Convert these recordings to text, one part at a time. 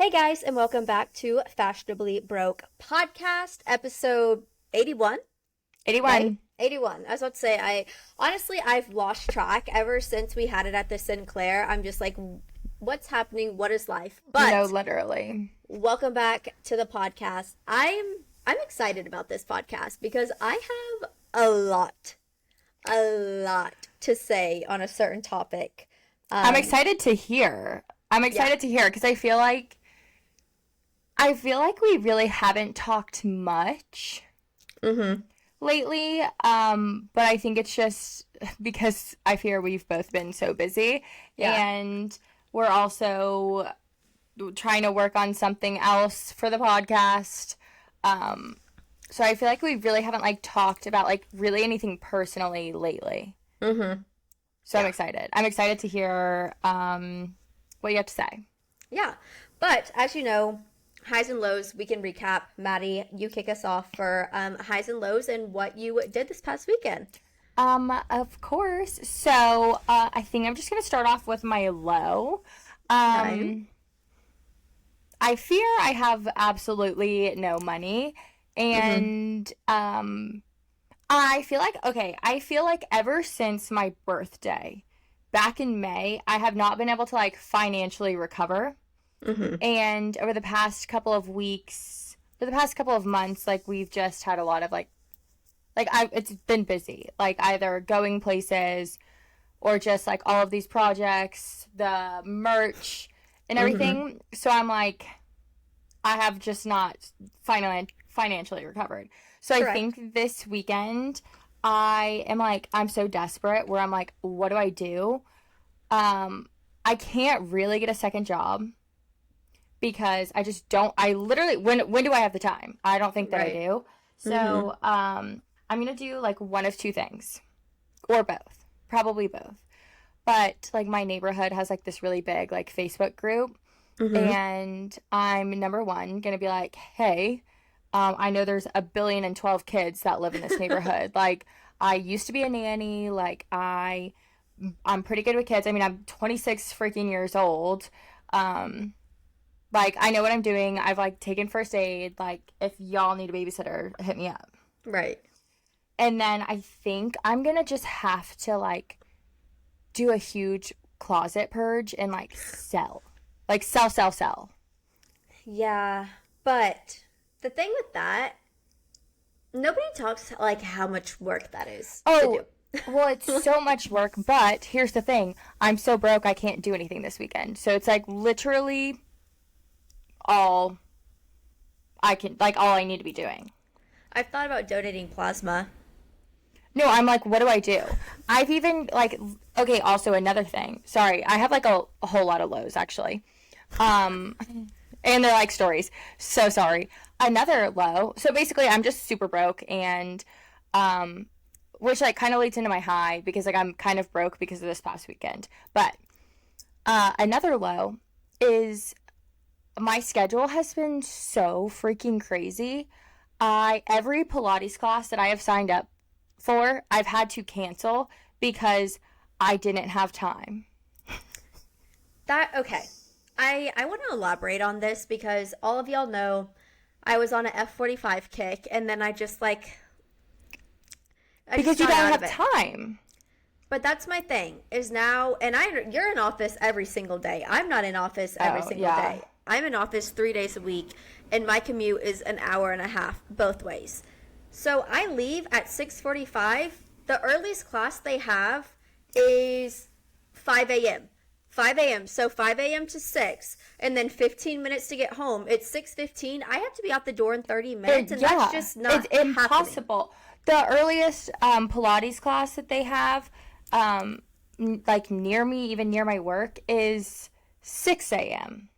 Hey guys, and welcome back to Fashionably Broke podcast, episode 81, right? 81. 81. I was about to say, I've lost track ever since we had it at the Sinclair. I'm just like, what's happening? What is life? No, But literally. welcome back to the podcast. I'm excited about this podcast because I have a lot to say on a certain topic. I'm excited to hear. I'm Yeah. excited to hear because I feel like we really haven't talked much Mm-hmm. lately. But I think it's just because I fear we've both been so busy Yeah. and we're also trying to work on something else for the podcast. So I feel like we really haven't talked about really anything personally lately. Mm-hmm. So I'm Yeah. excited. I'm excited to hear what you have to say. Yeah. But as you know, highs and lows, we can recap. Maddie, you kick us off for highs and lows and what you did this past weekend. Of course. So I think I'm just gonna start off with my low. Okay. Um, I fear I have absolutely no money, Mm-hmm. and I feel like ever since my birthday back in May, I have not been able to financially recover. Mm-hmm. And over the past couple of weeks, for the past couple of months, we've just had a lot of it's been busy, either going places or just all of these projects, the merch and Mm-hmm. everything. So I'm I have just not financially recovered. So I Correct. think this weekend I'm so desperate where I'm what do I do? I can't really get a second job because I just don't. I literally, when do I have the time? I don't think that I Right. do. Mm-hmm. So I'm gonna do one of two things or both, probably both. But my neighborhood has this really big Facebook group, Mm-hmm. and I'm number one gonna be hey, I know there's 1,012,000,000 kids that live in this neighborhood. I used to be a nanny. I'm pretty good with kids. I mean, I'm 26 freaking years old. Um, I know what I'm doing. I've taken first aid. If y'all need a babysitter, hit me up. Right. And then I think I'm gonna just have to do a huge closet purge and sell. Sell. Yeah. But the thing with that, nobody talks like how much work that is to Oh, do. well, it's so much work, but here's the thing. I'm so broke I can't do anything this weekend. So it's literally all all I need to be doing. I've thought about donating plasma. No, I'm what do I do? I've even okay, also another thing. Sorry, I have a whole lot of lows actually. Um and they're stories. So sorry. Another low. So basically I'm just super broke and which kind of leads into my high because I'm kind of broke because of this past weekend. But another low is my schedule has been so freaking crazy. Every Pilates class that I have signed up for, I've had to cancel because I didn't have time. That okay. I want to elaborate on this because all of y'all know I was on a F45 kick and then I just Because you got don't out of have it. time. But that's my thing is now, and you're in office every single day. I'm not in office every Oh, single yeah. day. I'm in office 3 days a week, and my commute is an hour and a half both ways. So I leave at 6:45. The earliest class they have is 5 a.m. 5 a.m. So 5 a.m. to 6, and then 15 minutes to get home. It's 6:15. I have to be out the door in 30 minutes, and that's Yeah, just it's not happening. impossible. The earliest Pilates class that they have, near me, even near my work, is 6 a.m.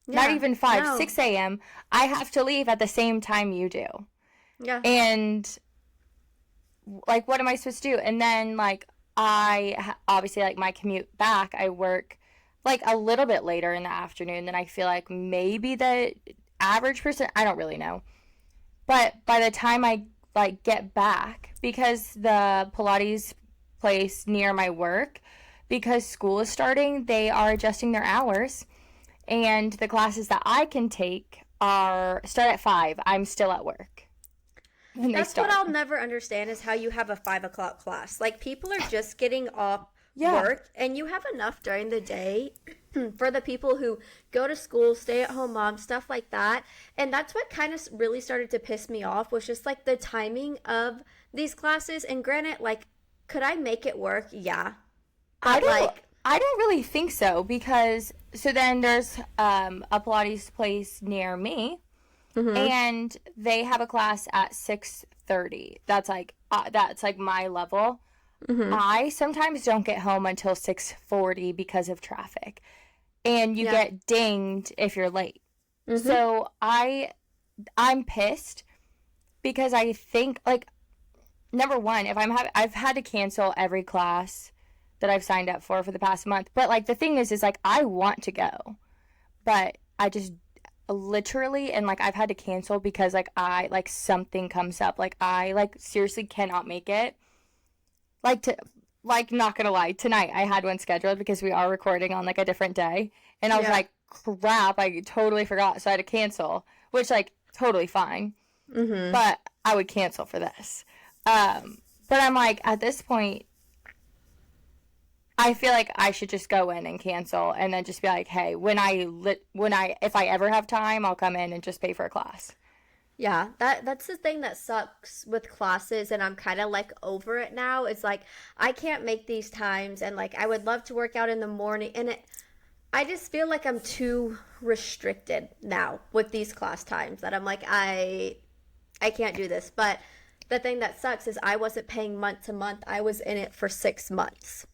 Not Yeah. even 5, No. 6 a.m. I have to leave at the same time you do. Yeah. And what am I supposed to do? And then obviously my commute back, I work a little bit later in the afternoon than I feel maybe the average person, I don't really know. But by the time I get back, because the Pilates place near my work, because school is starting, they are adjusting their hours. And the classes that I can take start at 5. I'm still at work when they That's start. what I'll never understand is how you have a 5 o'clock class. Like, people are just getting off Yeah. work, and you have enough during the day for the people who go to school, stay at home moms, stuff like that. And that's what kind of really started to piss me off, was just like the timing of these classes. And granted, like, could I make it work? Yeah. I But don't like, I don't really think so, because so then there's a Pilates place near me, and they have a class at 6:30. That's like my level. I sometimes don't get home until 6:40 because of traffic, and you Yeah. get dinged if you're late. So I'm pissed because I think, like, number one, if I've had to cancel every class that I've signed up for the past month. But like the thing is like I want to go, but I just literally, and like I've had to cancel because like something comes up, like I like seriously cannot make it. Not gonna lie, tonight I had one scheduled because we are recording on like a different day, and I was Yeah. like, crap, I totally forgot, so I had to cancel, which like totally fine, but I would cancel for this. But I'm like, at this point, I feel like I should just go in and cancel, and then just be like, hey, if I ever have time, I'll come in and just pay for a class. Yeah, that's the thing that sucks with classes, and I'm kind of like over it now. It's like I can't make these times, and like I would love to work out in the morning, and I just feel like I'm too restricted now with these class times that I'm like I can't do this. But the thing that sucks is I wasn't paying month to month. I was in it for 6 months.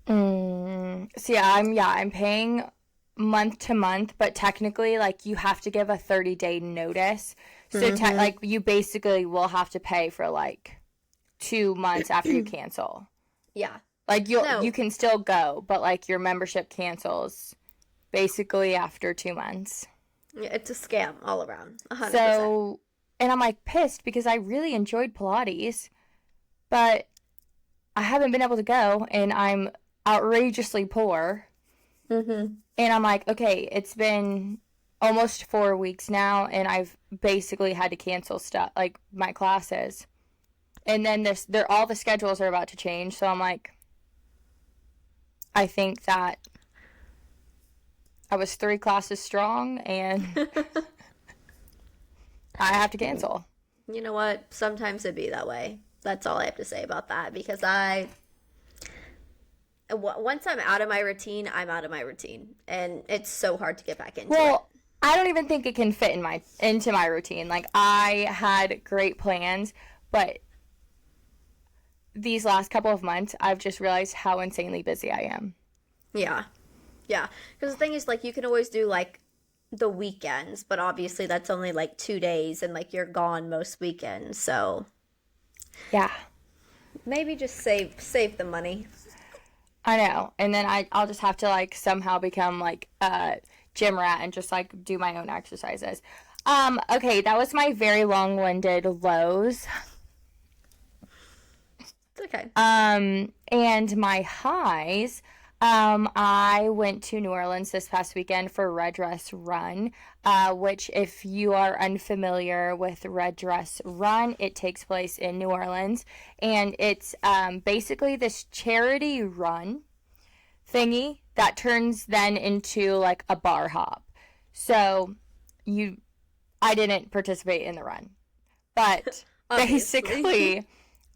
So I'm paying month to month, but technically, like, you have to give a 30-day notice. So like you basically will have to pay for like 2 months after you cancel. Yeah. Like No. you can still go, but like your membership cancels basically after 2 months. It's a scam all around. 100%. So, and I'm like pissed because I really enjoyed Pilates, but I haven't been able to go, and I'm outrageously poor. And I'm like, okay, it's been almost 4 weeks now, and I've basically had to cancel stuff, like my classes. And then all the schedules are about to change, so I'm like, I think that I was 3 classes strong, and I have to cancel. You know what? Sometimes it be that way. That's all I have to say about that, because once I'm out of my routine, I'm out of my routine, and it's so hard to get back into it. I don't even think it can fit into my routine. Like, I had great plans, but these last couple of months, I've just realized how insanely busy I am. Yeah. Yeah. Because the thing is, like, you can always do, like, the weekends, but obviously that's only, like, 2 days, and, like, you're gone most weekends, so Yeah. maybe just save the money. I know. And then I'll just have to, like, somehow become, like, a gym rat and just, like, do my own exercises. Okay, that was my very long-winded lows. It's okay. And my highs, I went to New Orleans this past weekend for Red Dress Run, which, if you are unfamiliar with Red Dress Run, it takes place in New Orleans, and it's basically this charity run thingy that turns then into like a bar hop. So I didn't participate in the run, but basically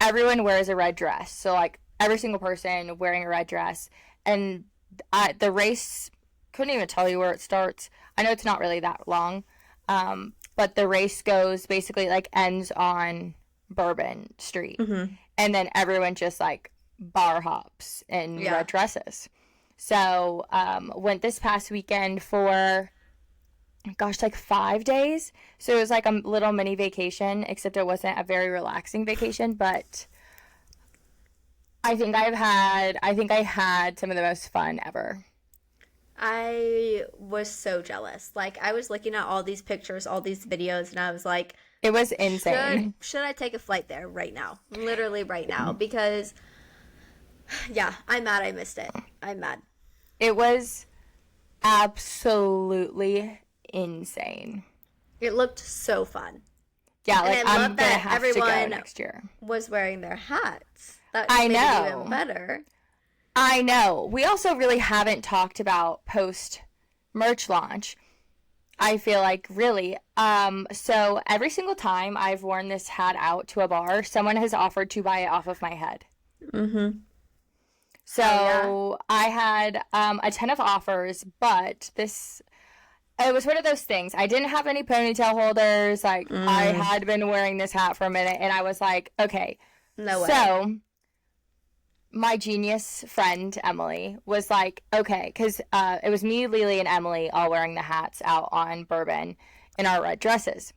everyone wears a red dress. So like every single person wearing a red dress, and the race, couldn't even tell you where it starts. I know it's not really that long, but the race goes basically like ends on Bourbon Street, and then everyone just like bar hops in red dresses. So went this past weekend for, gosh, like 5 days. So it was like a little mini vacation, except it wasn't a very relaxing vacation, but I think I had some of the most fun ever. I was so jealous. Like, I was looking at all these pictures, all these videos, and I was like, it was insane. Should I take a flight there right now? Literally right now. Because, yeah, I'm mad I missed it. I'm mad. It was absolutely insane. It looked so fun. Yeah, And like I I'm love gonna that have to everyone go next year. was wearing their hats. That I made it know. even better. I know. We also really haven't talked about post merch launch. I feel like really. So every single time I've worn this hat out to a bar, someone has offered to buy it off of my head. Mm-hmm. So Oh, I had a ton of offers, but it was one of those things. I didn't have any ponytail holders. Like I yeah. had been wearing this hat for a minute, and I was like, okay. No way. So my genius friend Emily was like, okay, because it was me, Lily, and Emily all wearing the hats out on Bourbon in our red dresses.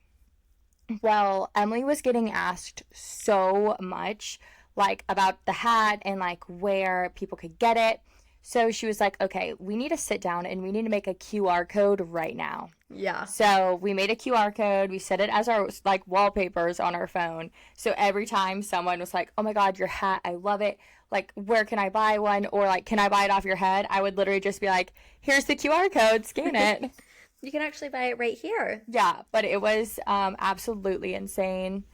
Well, Emily was getting asked so much, like about the hat and like where people could get it. So she was like, okay, we need to sit down and we need to make a QR code right now. Yeah. So we made a QR code. We set it as our like wallpapers on our phone. So every time someone was like, "Oh my God, your hat! I love it! Like, where can I buy one?" Or like, "Can I buy it off your head?" I would literally just be like, "Here's the QR code. Scan it." You can actually buy it right here. Yeah, but it was absolutely insane.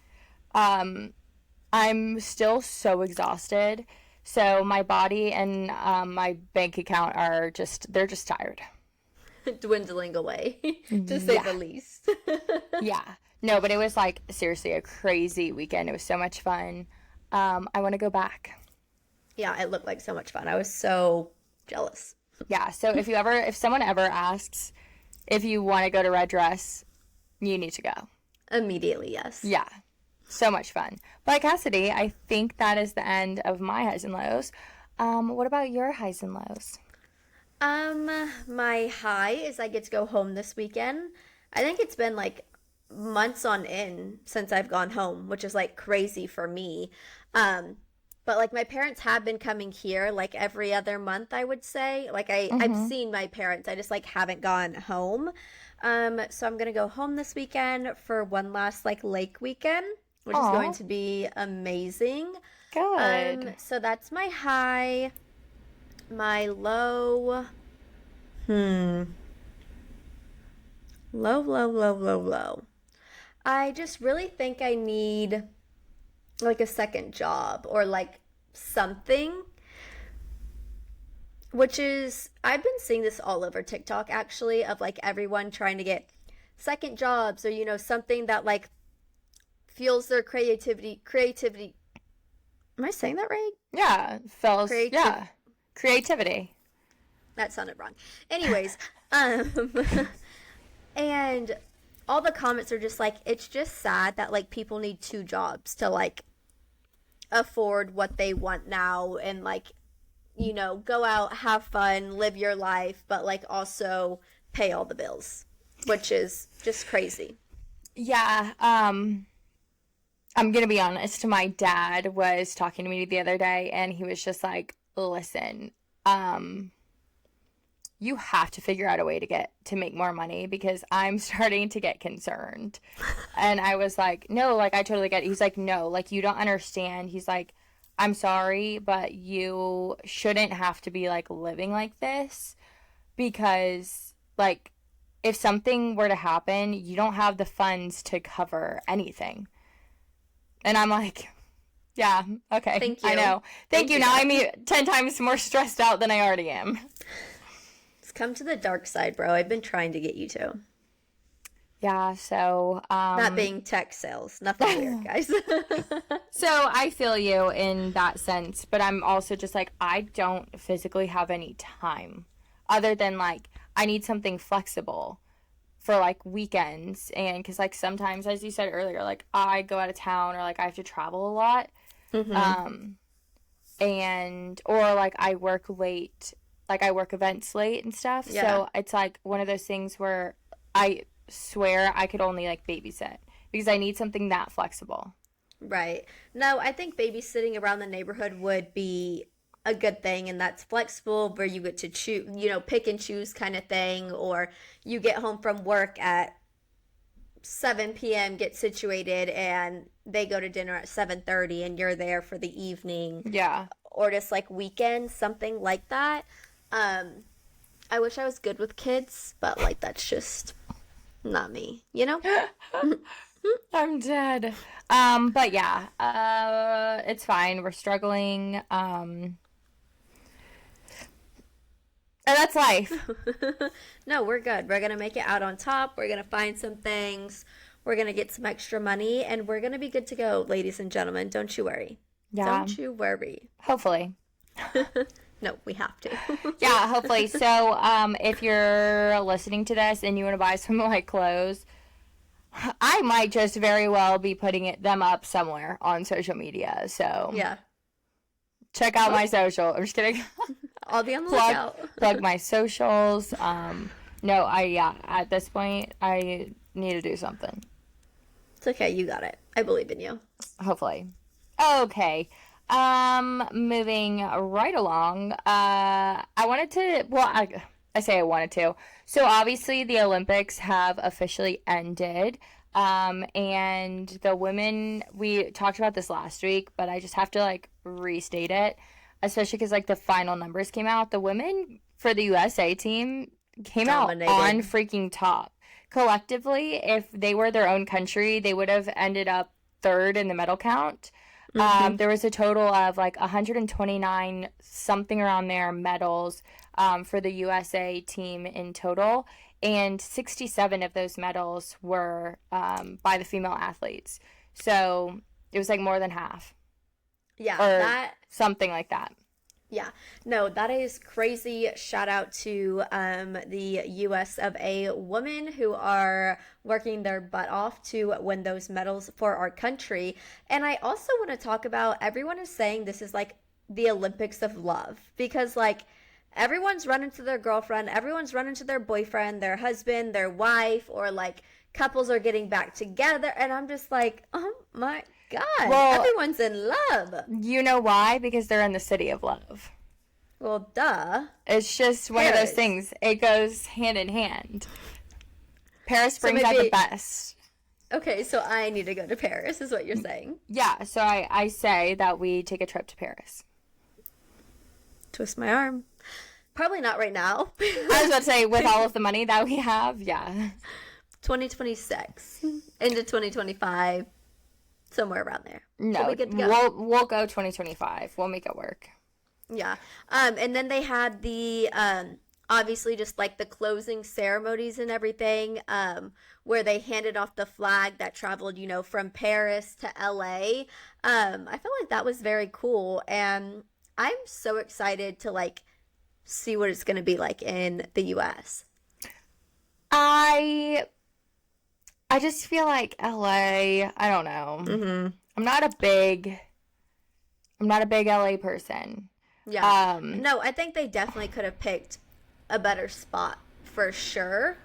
I'm still so exhausted. So my body and my bank account are they're just tired. Dwindling away, to say the least. Yeah. No, but it was like seriously a crazy weekend. It was so much fun. I want to go back. Yeah, it looked like so much fun. I was so jealous. Yeah. So if someone ever asks if you want to go to Red Dress, you need to go. Immediately, yes. Yeah. So much fun. But Cassidy, I think that is the end of my highs and lows. What about your highs and lows? My high is I get to go home this weekend. I think it's been like months on end since I've gone home, which is like crazy for me. But like my parents have been coming here like every other month, I would say. Like I've seen my parents. I just like haven't gone home. So I'm gonna go home this weekend for one last like lake weekend, which is going to be amazing. Good. So that's my high. My low. Low, low, low, low, low. I just really think I need like a second job or like something, which is, I've been seeing this all over TikTok actually, of like everyone trying to get second jobs or, you know, something that like fuels their creativity. Am I saying that right? Yeah. Yeah. Creativity. That sounded wrong. Anyways, and all the comments are just like, it's just sad that like people need two jobs to like afford what they want now and like, you know, go out, have fun, live your life, but like also pay all the bills, which is just crazy. Yeah. I'm gonna be honest. My dad was talking to me the other day, and he was just like, "Listen, you have to figure out a way to make more money because I'm starting to get concerned." And I was like, "No, like I totally get it." He's like, "No, like you don't understand." He's like, "I'm sorry, but you shouldn't have to be like living like this because like if something were to happen, you don't have the funds to cover anything." And I'm like, yeah, okay. Thank you. I know. Thank you. Now I'm 10 times more stressed out than I already am. Just come to the dark side, bro. I've been trying to get you to. Yeah, so Not being tech sales. Nothing weird, guys. so I feel you in that sense, but I'm also just like I don't physically have any time other than like I need something flexible for like weekends, and because like sometimes, as you said earlier, like I go out of town or like I have to travel a lot, and or like I work late, like I work events late and stuff. Yeah. So it's like one of those things where I swear I could only like babysit because I need something that flexible. Right. No, I think babysitting around the neighborhood would be a good thing, and that's flexible where you get to choose, you know, pick and choose kind of thing, or you get home from work at 7 p.m., get situated, and they go to dinner at 7:30 and you're there for the evening. Yeah. Or just like weekends, something like that. I wish I was good with kids, but like that's just not me, you know? I'm dead. But yeah, it's fine. We're struggling. And that's life. No, we're good. We're going to make it out on top. We're going to find some things. We're going to get some extra money and we're going to be good to go, ladies and gentlemen. Don't you worry. Yeah. Don't you worry. Hopefully. No, we have to. Yeah, hopefully. So, if you're listening to this and you want to buy some like clothes, I might just very well be putting them up somewhere on social media. So, Yeah. check out my social. I'm just kidding. I'll be on the lookout. Plug my socials. No, at this point, I need to do something. It's okay. You got it. I believe in you. Hopefully. Okay. Moving right along. I wanted to, well, I say I wanted to. So obviously the Olympics have officially ended. And the women, we talked about this last week, but I just have to like restate it, especially because like the final numbers came out. The women for the USA team came Dominated. out on freaking top. Collectively, if they were their own country, they would have ended up third in the medal count. There was a total of like 129 something around there medals for the USA team in total, and 67 of those medals were by the female athletes. So it was like more than half. Yeah, or something like that. Yeah, no, that is crazy. Shout out to the US of A women who are working their butt off to win those medals for our country. And I also want to talk about, everyone is saying this is like the Olympics of love, because like everyone's running to their girlfriend, everyone's running to their boyfriend, their husband, their wife, or like couples are getting back together. And I'm just like, oh my God, well, everyone's in love. You know why? Because they're in the city of love. Well, duh. It's just one of those things. It goes hand in hand. Paris brings out the best. Okay, so I need to go to Paris, is what you're saying. Yeah, so I say that we take a trip to Paris. Twist my arm. Probably not right now. I was about to say, with all of the money that we have, yeah. 2026 into 2025. Somewhere around there. No, we'll go 2025. We'll make it work. Yeah. And then they had the obviously just like the closing ceremonies and everything, where they handed off the flag that traveled, you know, from Paris to LA. I felt like that was very cool, and I'm so excited to like see what it's going to be like in the US. I just feel like LA, I don't know. Mm-hmm. I'm not a big LA person. Yeah. No, I think they definitely could have picked a better spot for sure.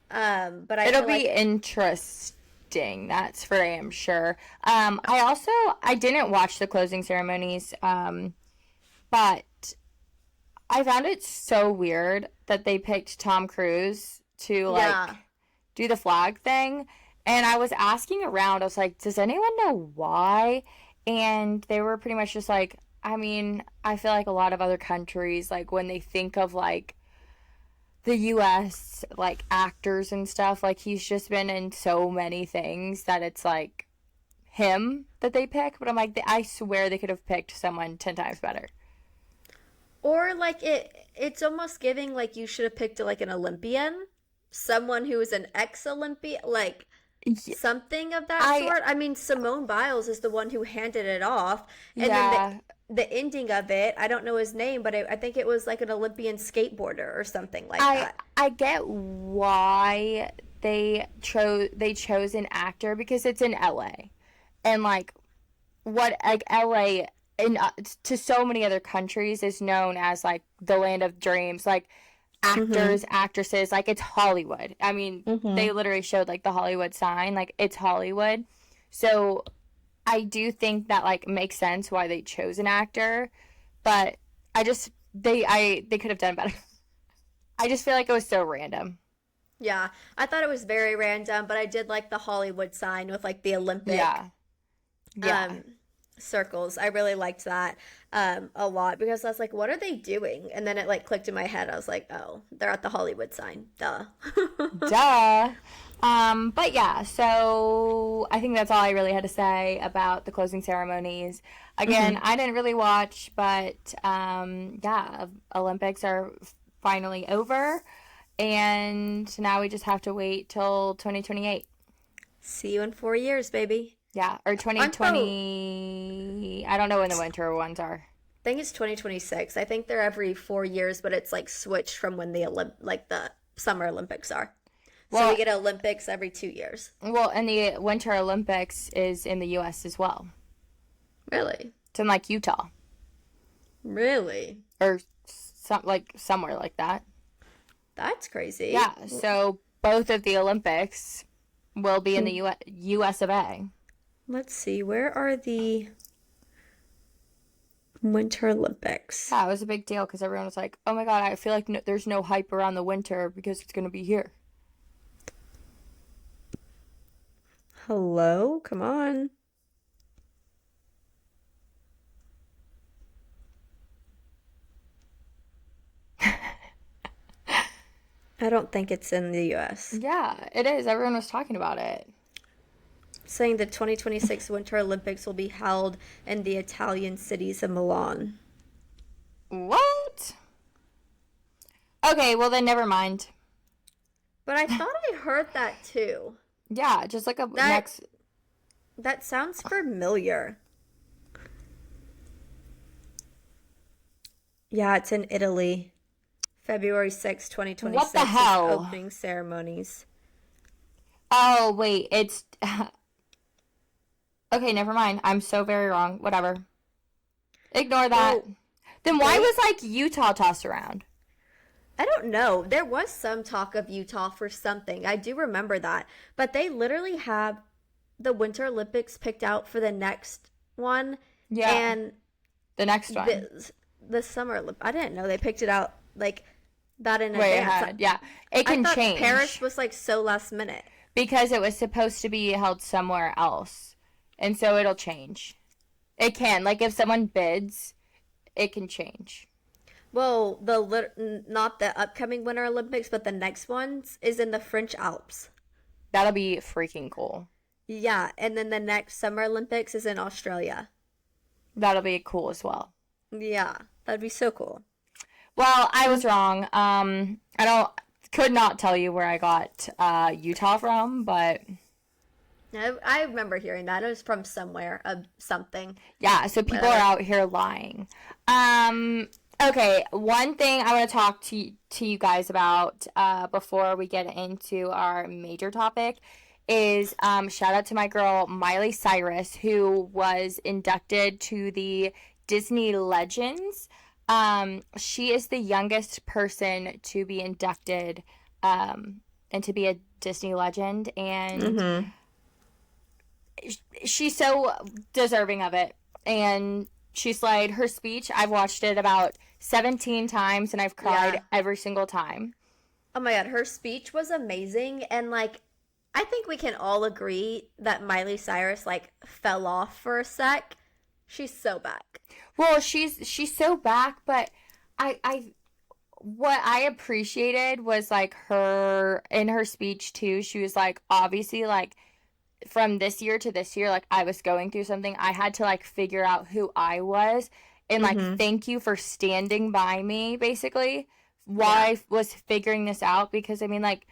But it'll be interesting. That's for damn sure. I didn't watch the closing ceremonies, but I found it so weird that they picked Tom Cruise to like do the flag thing. And I was asking around, I was like, does anyone know why? And they were pretty much just like, I mean, I feel like a lot of other countries, like when they think of like the US, like actors and stuff, like he's just been in so many things that it's like him that they pick. But I'm like, I swear they could have picked someone 10 times better. Or like it's almost giving like you should have picked like an Olympian, someone who is an ex-Olympian, like something of that sort. I mean, Simone Biles is the one who handed it off, and then the ending of it, I don't know his name, but I think it was like an Olympian skateboarder or something like that. I get why they chose an actor, because it's in LA, and like what like LA in to so many other countries is known as like the land of dreams, like actors, actresses, like it's Hollywood. I mean, they literally showed like the Hollywood sign, like it's Hollywood. So I do think that like makes sense why they chose an actor, but they could have done better. I just feel like it was so random. Yeah, I thought it was very random, but I did like the Hollywood sign with like the Olympic. Yeah. circles. I really liked that a lot because I was like, what are they doing? And then it like clicked in my head. I was like, oh, they're at the Hollywood sign. Duh. Duh. But yeah, so I think that's all I really had to say about the closing ceremonies. Again, I didn't really watch, but yeah, Olympics are finally over, and now we just have to wait till 2028. See you in 4 years, baby. Yeah, or 2020. I don't know when the winter ones are. I think it's 2026. I think they're every 4 years, but it's like switched from when the the Summer Olympics are. So we get Olympics every 2 years. Well, and the Winter Olympics is in the U.S. as well. Really? It's in like Utah. Really? Or somewhere like that. That's crazy. Yeah, so both of the Olympics will be in the U.S. of A. Let's see. Where are the Winter Olympics? Yeah, it was a big deal because everyone was like, oh my God, I feel like there's no hype around the winter because it's going to be here. Hello? Come on. I don't think it's in the US. Yeah, it is. Everyone was talking about it. Saying the 2026 Winter Olympics will be held in the Italian cities of Milan. What? Okay, well then never mind. But I thought I heard that too. Yeah, just like next. That sounds familiar. Yeah, it's in Italy. February 6, 2026. What the hell? Opening ceremonies. Oh, wait, it's... Okay, never mind. I'm so very wrong. Whatever. Ignore that. Well, then why was, like, Utah tossed around? I don't know. There was some talk of Utah for something. I do remember that. But they literally have the Winter Olympics picked out for the next one. Yeah. And the next one. The Summer Olympics. I didn't know they picked it out like that in Way advance. ahead. Yeah. It can I thought change. Paris was like so last minute. Because it was supposed to be held somewhere else. And so it'll change. It can. Like, if someone bids, it can change. Well, not the upcoming Winter Olympics, but the next ones is in the French Alps. That'll be freaking cool. Yeah, and then the next Summer Olympics is in Australia. That'll be cool as well. Yeah, that'd be so cool. Well, I was wrong. Could not tell you where I got Utah from, but I remember hearing that. It was from somewhere, something. yeah, so people are out here lying. Okay, one thing I want to talk to you guys about before we get into our major topic is shout out to my girl Miley Cyrus, who was inducted to the Disney Legends. She is the youngest person to be inducted and to be a Disney legend, and she's so deserving of it. And she slayed. Her speech, I've watched it about 17 times, and I've cried every single time. Oh my God, her speech was amazing, and like, I think we can all agree that Miley Cyrus like fell off for a sec. She's so back. Well, she's so back, but what I appreciated was like her in her speech too. She was like, obviously, like from this year to this year, like I was going through something. I had to like figure out who I was and like thank you for standing by me, basically, while I was figuring this out. Because I mean, like,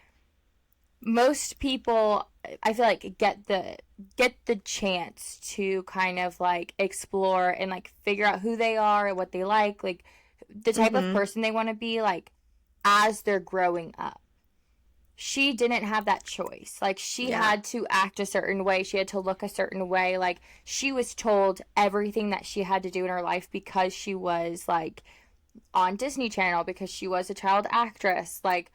most people, I feel like get the chance to kind of like explore and like figure out who they are and what they like the type of person they want to be, like, as they're growing up. She didn't have that choice. Like, she had to act a certain way. She had to look a certain way. Like, she was told everything that she had to do in her life because she was like on Disney Channel, because she was a child actress. Like,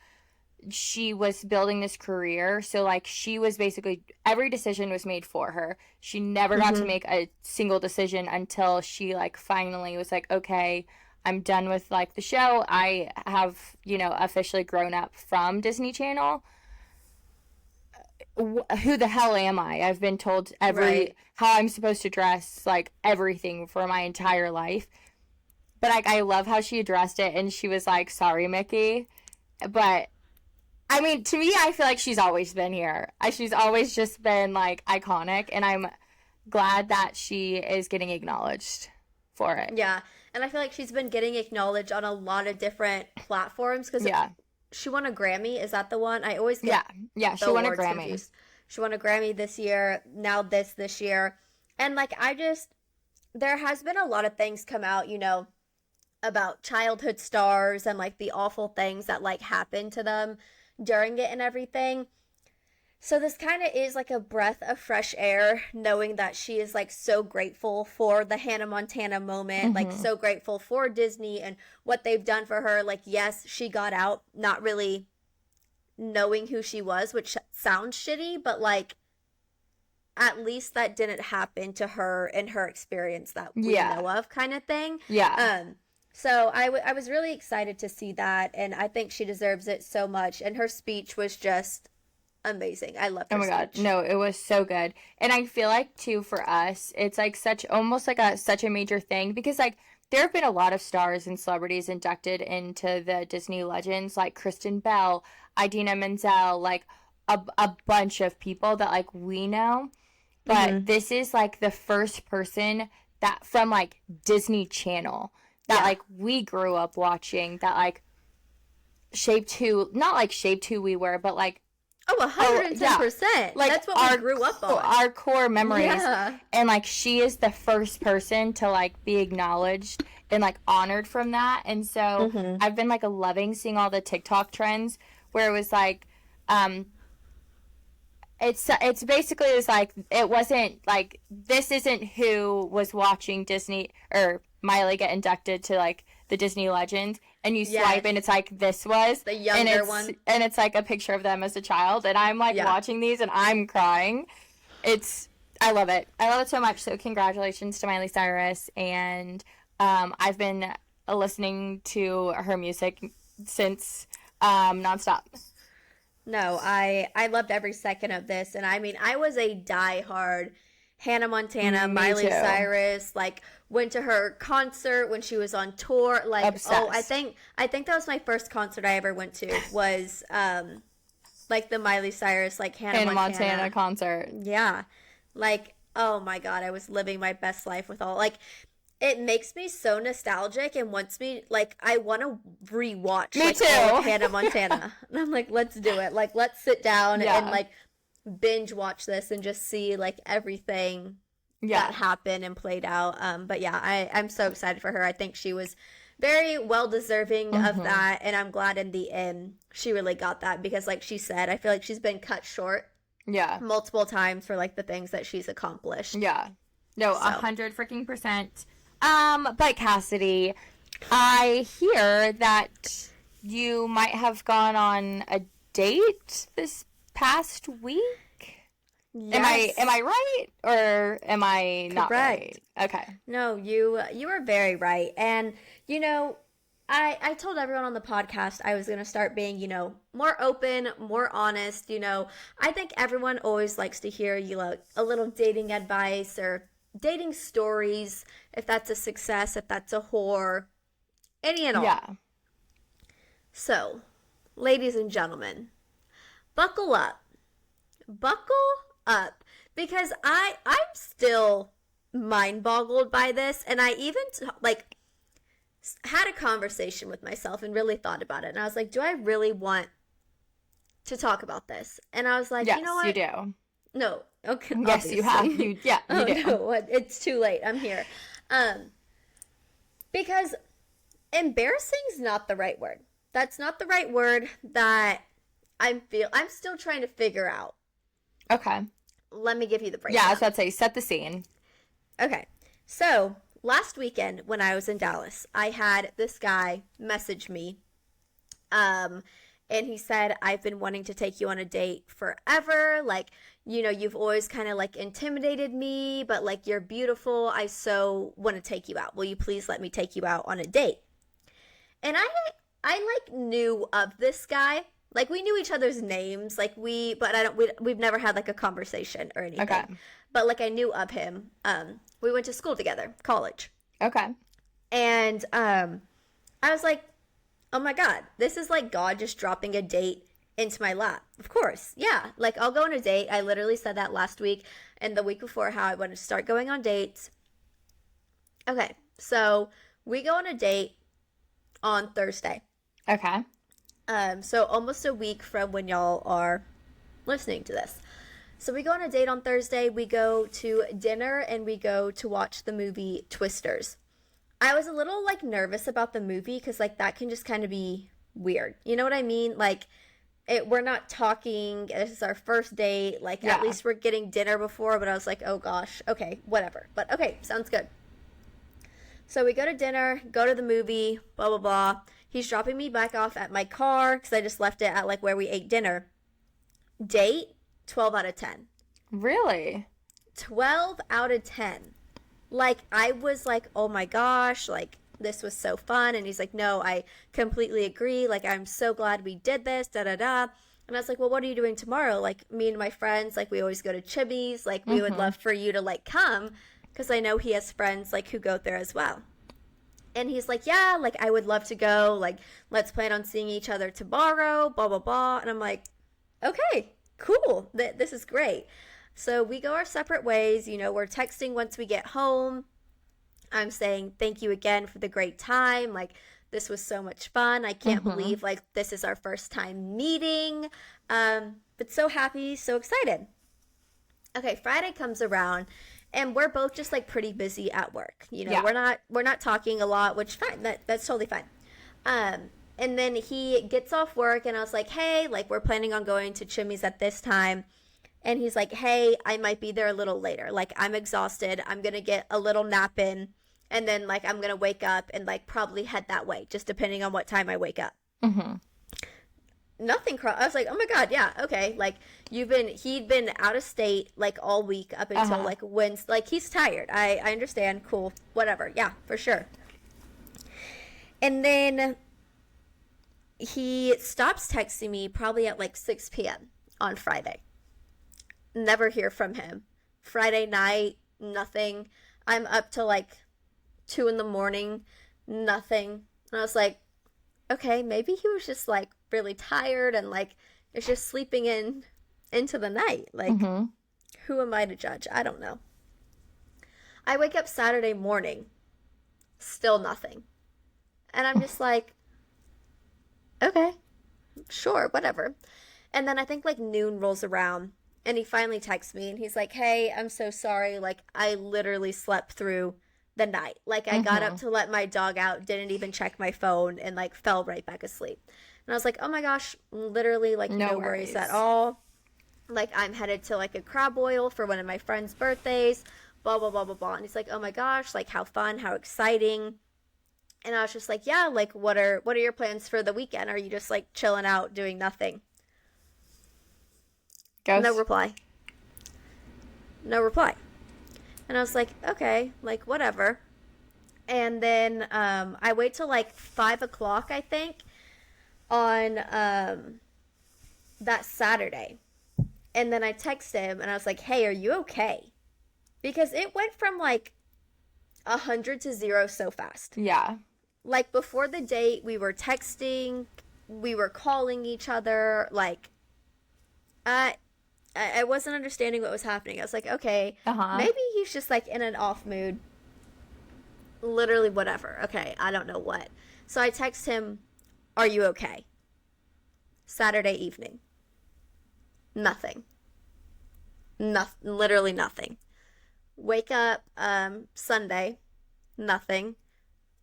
she was building this career, so like she was basically, every decision was made for her. She never got to make a single decision until she like finally was like, okay, I'm done with like the show. I have, officially grown up from Disney Channel. who the hell am I? I've been told Right. how I'm supposed to dress, like everything for my entire life. But like, I love how she addressed it, and she was like, "Sorry, Mickey," but I mean, to me, I feel like she's always been here. She's always just been like iconic, and I'm glad that she is getting acknowledged for it. Yeah. And I feel like she's been getting acknowledged on a lot of different platforms because Yeah, she won a Grammy. Is that the one? I always yeah, get yeah. the She won a awards Grammy. confused. She won a Grammy this year, now this year. And like there has been a lot of things come out, about childhood stars and like the awful things that like happened to them during it and everything. So this kind of is like a breath of fresh air knowing that she is like so grateful for the Hannah Montana moment, like so grateful for Disney and what they've done for her. Like, yes, she got out not really knowing who she was, which sounds shitty, but like at least that didn't happen to her in her experience that we know of, kind of thing. Yeah. So I was really excited to see that, and I think she deserves it so much. And her speech was just amazing. I loved her Oh my God. speech. No, it was so good. And I feel like too for us, it's like almost like such a major thing because like there have been a lot of stars and celebrities inducted into the Disney Legends, like Kristen Bell, Idina Menzel, like a bunch of people that like we know. But this is like the first person that from like Disney Channel that like we grew up watching that like not like shaped who we were, but like Oh, 110%. like That's what we grew up on. Our core memories. Yeah. And like she is the first person to like be acknowledged and like honored from that. And so I've been like loving seeing all the TikTok trends where it was like it's basically it was like it wasn't like this isn't who was watching Disney or Miley get inducted to like the Disney Legends, and you swipe and it's like this was the younger one, and it's like a picture of them as a child, and I'm like watching these and I'm crying. I love it so much. So congratulations to Miley Cyrus, and I've been listening to her music since nonstop. No, I loved every second of this, and I mean I was a diehard Hannah Montana, Miley Cyrus, like went to her concert when she was on tour. Like, obsessed. I think that was my first concert I ever went to was like the Miley Cyrus, like Hannah Montana concert. Yeah, like oh my God, I was living my best life with all like. It makes me so nostalgic and wants me like I want to rewatch me like too. all of Hannah Montana. And I'm like, let's do it. Like, let's sit down and like binge watch this and just see like everything that happened and played out. But yeah, I'm so excited for her. I think she was very well deserving of that, and I'm glad in the end she really got that because like she said, I feel like she's been cut short multiple times for like the things that she's accomplished. Yeah. No, 100%. But Kassidy, I hear that you might have gone on a date this past week. Yes. Am I right or am I not right? Okay. No, you are very right. And I told everyone on the podcast I was going to start being, more open, more honest, I think everyone always likes to hear, a little dating advice or dating stories, if that's a success, if that's a whore, any and all. Yeah. So, ladies and gentlemen, buckle up. Buckle up. Because I'm still mind boggled by this. And I even, had a conversation with myself and really thought about it. And I was like, do I really want to talk about this? And I was like, yes, you know what? You do. No. Okay. Yes, obviously. you have. You do. No, it's too late. I'm here. Because embarrassing is not the right word. That's not the right word that I'm still trying to figure out. Okay. Let me give you the breakdown. Yeah, I was about to say, set the scene. Okay. So, last weekend when I was in Dallas, I had this guy message me. And he said, I've been wanting to take you on a date forever. Like, you've always kind of like intimidated me, but like you're beautiful. I so want to take you out. Will you please let me take you out on a date? And I like knew of this guy. like we knew each other's names, like we've never had like a conversation or anything. Okay. But like I knew of him. We went to school together, college. Okay. And I was like, oh my God, this is like God just dropping a date into my lap. Of course. Yeah. Like I'll go on a date. I literally said that last week and the week before how I want to start going on dates. Okay. So we go on a date on Thursday. Okay. So almost a week from when y'all are listening to this. So we go on a date on Thursday. We go to dinner and we go to watch the movie Twisters. I was a little like nervous about the movie because like that can just kind of be weird. You know what I mean? Like we're not talking. This is our first date. Like at least we're getting dinner before. But I was like, oh gosh, okay, whatever. But okay, sounds good. So we go to dinner, go to the movie, blah blah blah. He's dropping me back off at my car because I just left it at like where we ate dinner. Date 12 out of 10. Really? 12 out of 10. Like, I was like, oh my gosh, like, this was so fun. And he's like, no, I completely agree. Like, I'm so glad we did this, da da da. And I was like, well, what are you doing tomorrow? Like, me and my friends, like, we always go to Chibby's. Like, we would love for you to, like, come. Because I know he has friends, like, who go there as well. And he's like, yeah, like, I would love to go. Like, let's plan on seeing each other tomorrow, blah, blah, blah. And I'm like, okay, cool. This is great. So we go our separate ways. You know, we're texting once we get home. I'm saying thank you again for the great time. Like, this was so much fun. I can't believe, like, this is our first time meeting. But so happy, so excited. Okay, Friday comes around. And we're both just like pretty busy at work. You know, we're not talking a lot, which fine. That's totally fine. And then he gets off work and I was like, hey, like we're planning on going to Chimmy's at this time. And he's like, hey, I might be there a little later. Like I'm exhausted. I'm going to get a little nap in. And then like I'm going to wake up and like probably head that way, just depending on what time I wake up. Nothing. I was like, oh my God, yeah, okay. Like he'd been out of state like all week up until like Wednesday. Like he's tired. I understand. Cool. Whatever. Yeah, for sure. And then he stops texting me probably at like 6 p.m. on Friday. Never hear from him. Friday night, nothing. I'm up till like 2 a.m. Nothing. And I was like, okay, maybe he was just like really tired and like is just sleeping into the night. Like, who am I to judge? I don't know. I wake up Saturday morning, still nothing. And I'm just like, okay, sure, whatever. And then I think like noon rolls around and he finally texts me and he's like, hey, I'm so sorry. Like, I literally slept through the night. Like, I got up to let my dog out, didn't even check my phone, and like fell right back asleep. And I was like, oh my gosh, literally, like, no worries at all. Like, I'm headed to like a crab boil for one of my friend's birthdays, blah, blah, blah, blah, blah. And he's like, oh my gosh, like, how fun, how exciting. And I was just like, yeah, like, what are your plans for the weekend? Are you just like chilling out, doing nothing? Ghost. No reply. No reply. And I was like, okay, like, whatever. And then I wait till like 5 o'clock, I think, on that Saturday. And then I text him and I was like, hey, are you okay? Because it went from like 100 to 0 so fast. Yeah. Like before the date, we were texting, we were calling each other. Like, I wasn't understanding what was happening. I was like, okay, maybe he's just like in an off mood. Literally whatever. Okay, I don't know what. So I text him, are you okay? Saturday evening. Nothing. Literally nothing. Wake up Sunday. Nothing.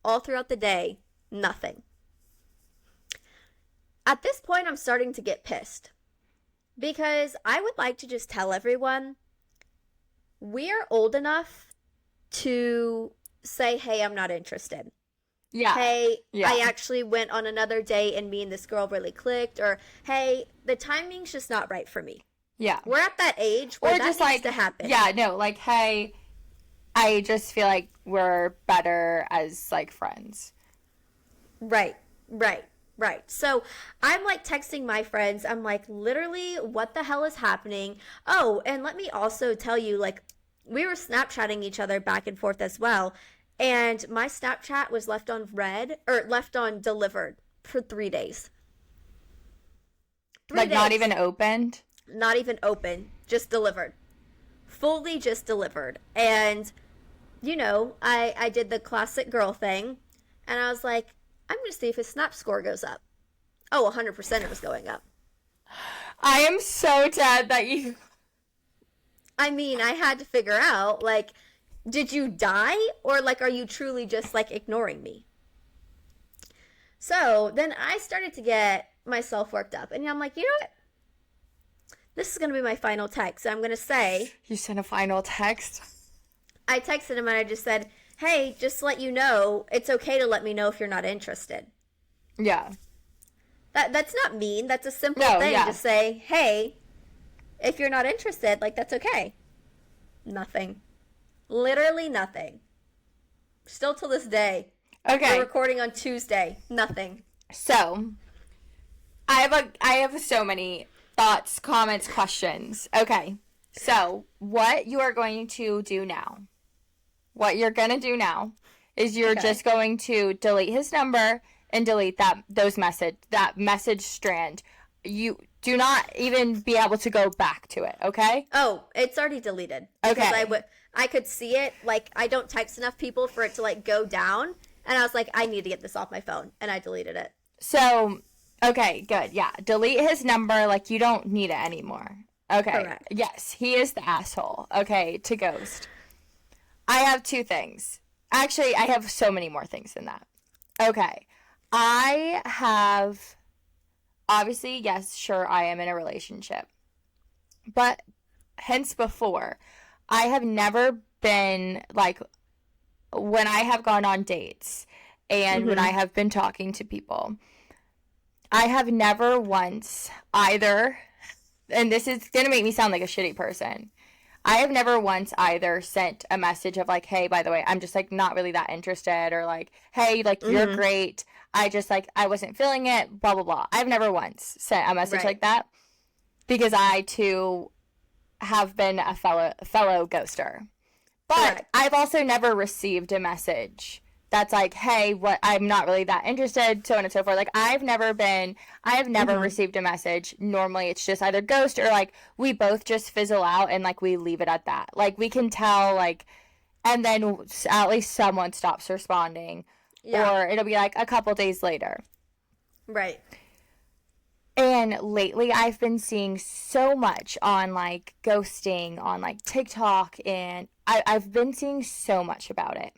All throughout the day. Nothing. At this point, I'm starting to get pissed. Because I would like to just tell everyone, we are old enough to say, hey, I'm not interested. Yeah. Hey, yeah. I actually went on another date and me and this girl really clicked. Or, hey, the timing's just not right for me. Yeah. We're at that age where that just needs like, to happen. Yeah, no, like, hey, I just feel like we're better as, like, friends. Right. Right. So I'm like texting my friends. I'm like, literally, what the hell is happening? Oh, and let me also tell you, like, we were Snapchatting each other back and forth as well. And my Snapchat was left on read or left on delivered for 3 days. Like, not even opened? Not even open, just delivered. Fully just delivered. And, you know, I did the classic girl thing. And I was like, I'm going to see if his Snap score goes up. Oh, 100% it was going up. I am so dead that you... I mean, I had to figure out, like, did you die? Or, like, are you truly just, like, ignoring me? So then I started to get myself worked up. And I'm like, you know what? This is going to be my final text. So I'm going to say... You sent a final text? I texted him and I just said, hey, just to let you know, it's okay to let me know if you're not interested. Yeah. That's not mean. That's a simple thing to say, hey, if you're not interested, like, that's okay. Nothing. Literally nothing. Still to this day. Okay. We're recording on Tuesday. Nothing. So, I have so many thoughts, comments, questions. Okay. So, what you are going to do now, is you're just going to delete his number and delete that message strand. You do not even be able to go back to it, okay? Oh, it's already deleted. Okay. Because I could see it. Like, I don't text enough people for it to, like, go down. And I was like, I need to get this off my phone. And I deleted it. So, okay, good. Yeah. Delete his number. Like, you don't need it anymore. Okay. Correct. Yes, he is the asshole. Okay, to ghost. I have two things. Actually, I have so many more things than that. Okay. I have, obviously, yes, sure, I am in a relationship. But hence before, I have never been, like, when I have gone on dates and when I have been talking to people, I have never once either, and this is going to make me sound like a shitty person, I have never once either sent a message of, like, hey, by the way, I'm just, like, not really that interested, or, like, hey, like, you're great, I just, like, I wasn't feeling it, blah, blah, blah. I've never once sent a message like that, because I, too, have been a fellow ghoster. But I've also never received a message that's like, hey, I'm not really that interested, so on and so forth. Like, I have never received a message. Normally, it's just either ghost or, like, we both just fizzle out and, like, we leave it at that. Like, we can tell, like, and then at least someone stops responding. Yeah. Or it'll be, like, a couple days later. Right. And lately, I've been seeing so much on, like, ghosting on, like, TikTok, and I've been seeing so much about it.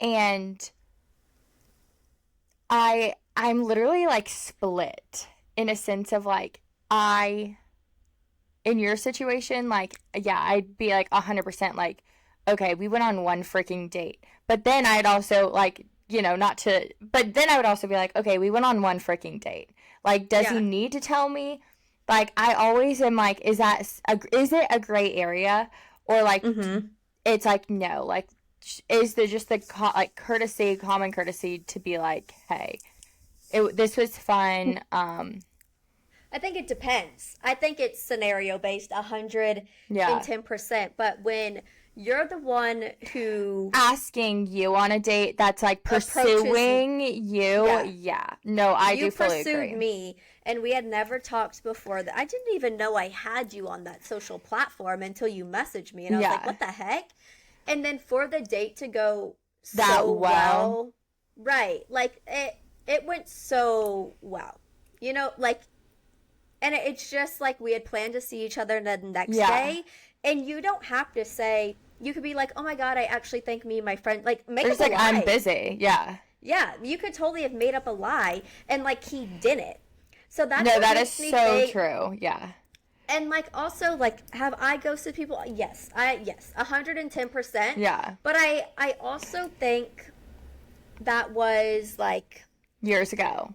And I'm literally, like, split in a sense of, like, in your situation, like, yeah, I'd be, like, 100% like, okay, we went on one freaking date. But then I'd also, like, you know, but then I would also be like, okay, we went on one freaking date. Like, does he need to tell me? Like, I always am like, is it a gray area? Or, like, it's like, no, like, is there just the, like, common courtesy to be like, hey, this was fun. I think it depends. I think it's scenario based 110%. But when you're the one who asking you on a date, that's like pursuing you. Yeah. No, I do fully agree. You pursued me, and we had never talked before. I didn't even know I had you on that social platform until you messaged me, and I was like, what the heck? And then for the date to go so well, right? Like, it went so well, you know, like. And it's just like we had planned to see each other the next day. And you don't have to say, you could be like, oh my God, I actually think me and my friend, like, make up a lie. I'm busy. Yeah. Yeah. You could totally have made up a lie and, like, he didn't. So that's that is so true. Yeah. And, like, also, like, have I ghosted people? Yes. 110%. Yeah. But I also think that was, like, years ago.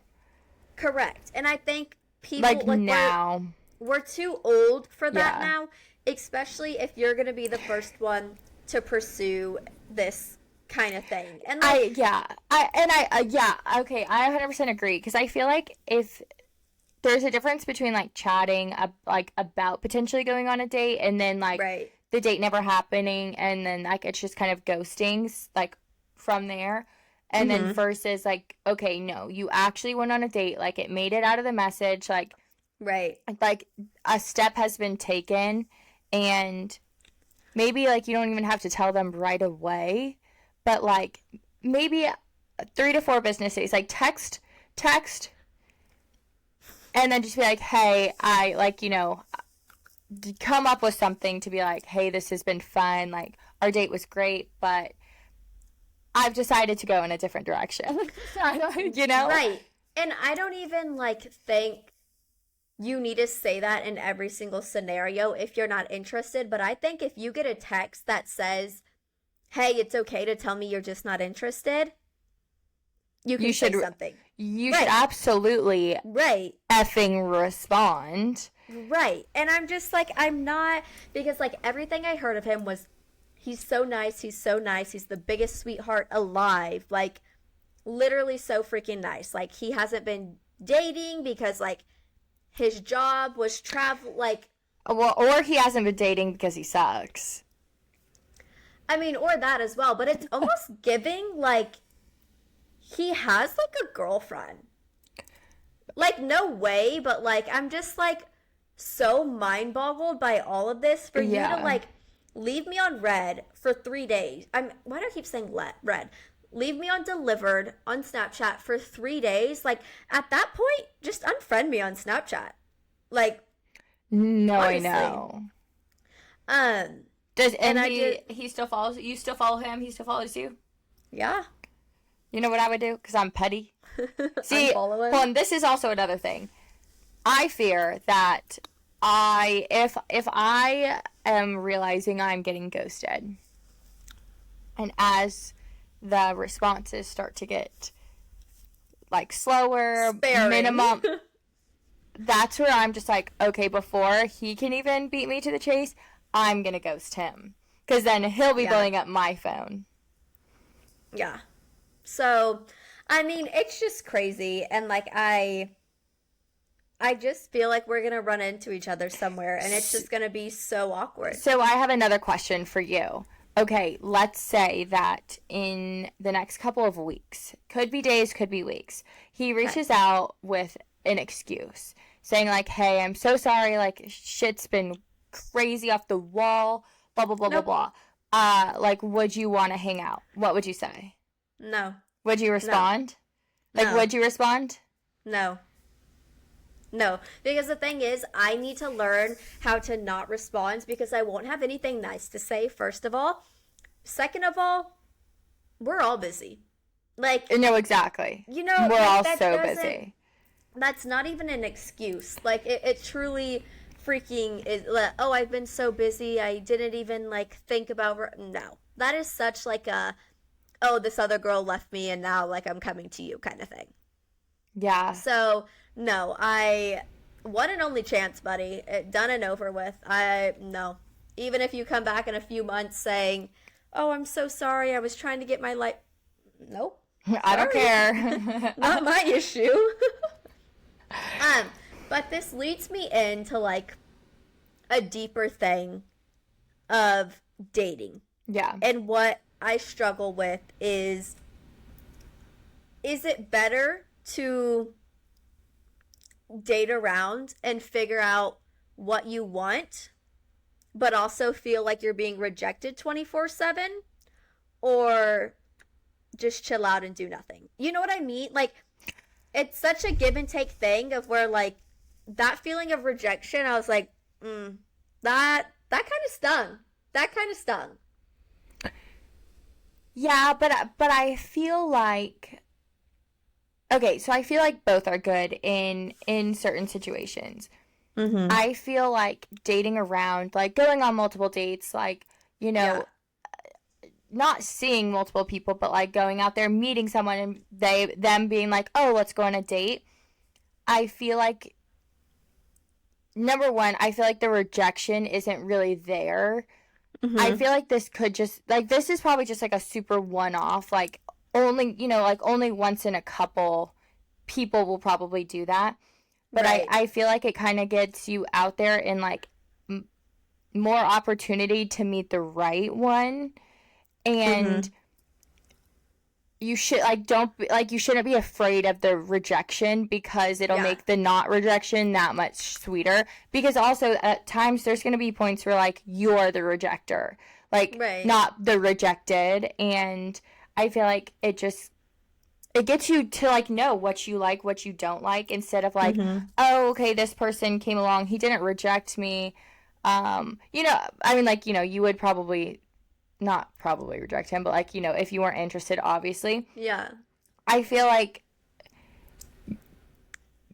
Correct. And I think people, like now we're too old for that now, especially if you're going to be the first one to pursue this kind of thing. And like, okay, I 100% agree, because I feel like if there's a difference between like chatting like about potentially going on a date and then like right. the date never happening, and then like it's just kind of ghosting like from there, and then versus like, okay, no, you actually went on a date, like it made it out of the message, like Right. like a step has been taken, and maybe like you don't even have to tell them right away, but like maybe 3 to 4 business days, like text, and then just be like, hey, I like, come up with something to be like, hey, this has been fun, like our date was great, but I've decided to go in a different direction. Right. And I don't even like think you need to say that in every single scenario if you're not interested, but I think if you get a text that says, hey, it's okay to tell me you're just not interested, you can say something. You should absolutely effing respond. Right. And I'm just like, I'm not, because like everything I heard of him was, he's so nice, he's the biggest sweetheart alive, like literally so freaking nice. Like he hasn't been dating because like his job was travel, like, well, or he hasn't been dating because he sucks. I mean, or that as well, but it's almost giving like he has like a girlfriend. Like, no way, but like I'm just like so mind boggled by all of this for you to like leave me on red for 3 days. Why do I keep saying red? Leave me on delivered on Snapchat for 3 days. Like at that point, just unfriend me on Snapchat. Like, no, honestly. I know. He still follows you? Still follow him? He still follows you? Yeah. You know what I would do? Because I'm petty. See, hold on, this is also another thing. I fear that if I am realizing I'm getting ghosted, and as the responses start to get like slower, minimum, that's where I'm just like, okay, before he can even beat me to the chase, I'm gonna ghost him, because then he'll be blowing up my phone. Yeah. So, I mean, it's just crazy, and like I just feel like we're gonna run into each other somewhere, and it's just gonna be so awkward. So I have another question for you. Okay, let's say that in the next couple of weeks, could be days, could be weeks, he reaches out with an excuse, saying like, hey, I'm so sorry, like shit's been crazy off the wall, blah blah blah blah blah. Like, would you want to hang out? What would you say? No. Would you respond? No. Like, would you respond? No. No, because the thing is, I need to learn how to not respond, because I won't have anything nice to say, first of all. Second of all, we're all busy. Like, no, exactly. You know, we're like, all so busy. That's not even an excuse. Like, it truly freaking is, like, oh, I've been so busy, I didn't even, like, think about, no. That is such, like, a, oh, this other girl left me and now, like, I'm coming to you kind of thing. Yeah. So, no, one and only chance, buddy. Done and over with. No. Even if you come back in a few months saying, oh, I'm so sorry, I was trying to get my life. Nope. I don't care. Not my issue. But this leads me into, like, a deeper thing of dating. Yeah. And what I struggle with is it better to date around and figure out what you want, but also feel like you're being rejected 24/7, or just chill out and do nothing? You know what I mean? Like, it's such a give and take thing of where, like, that feeling of rejection, I was like, that kind of stung. That kind of stung. Yeah, but I feel like, okay, so I feel like both are good in certain situations. Mm-hmm. I feel like dating around, like going on multiple dates, like, not seeing multiple people, but like going out there, meeting someone, and them being like, oh, let's go on a date. I feel like, number one, I feel like the rejection isn't really there I feel like this could just, like, this is probably just like a super one-off, like, only, you know, like, only once in a couple people will probably do that. But Right. I feel like it kind of gets you out there and, like, more opportunity to meet the right one. And you should, like, you shouldn't be afraid of the rejection, because it'll make the not rejection that much sweeter. Because also at times there's going to be points where, like, you're the rejecter, like, not the rejected. And I feel like it gets you to, like, know what you like, what you don't like, instead of like, oh, okay, this person came along, he didn't reject me. You know, I mean, like, you know, you would not probably reject him, but, like, you know, if you weren't interested, obviously. Yeah. I feel like,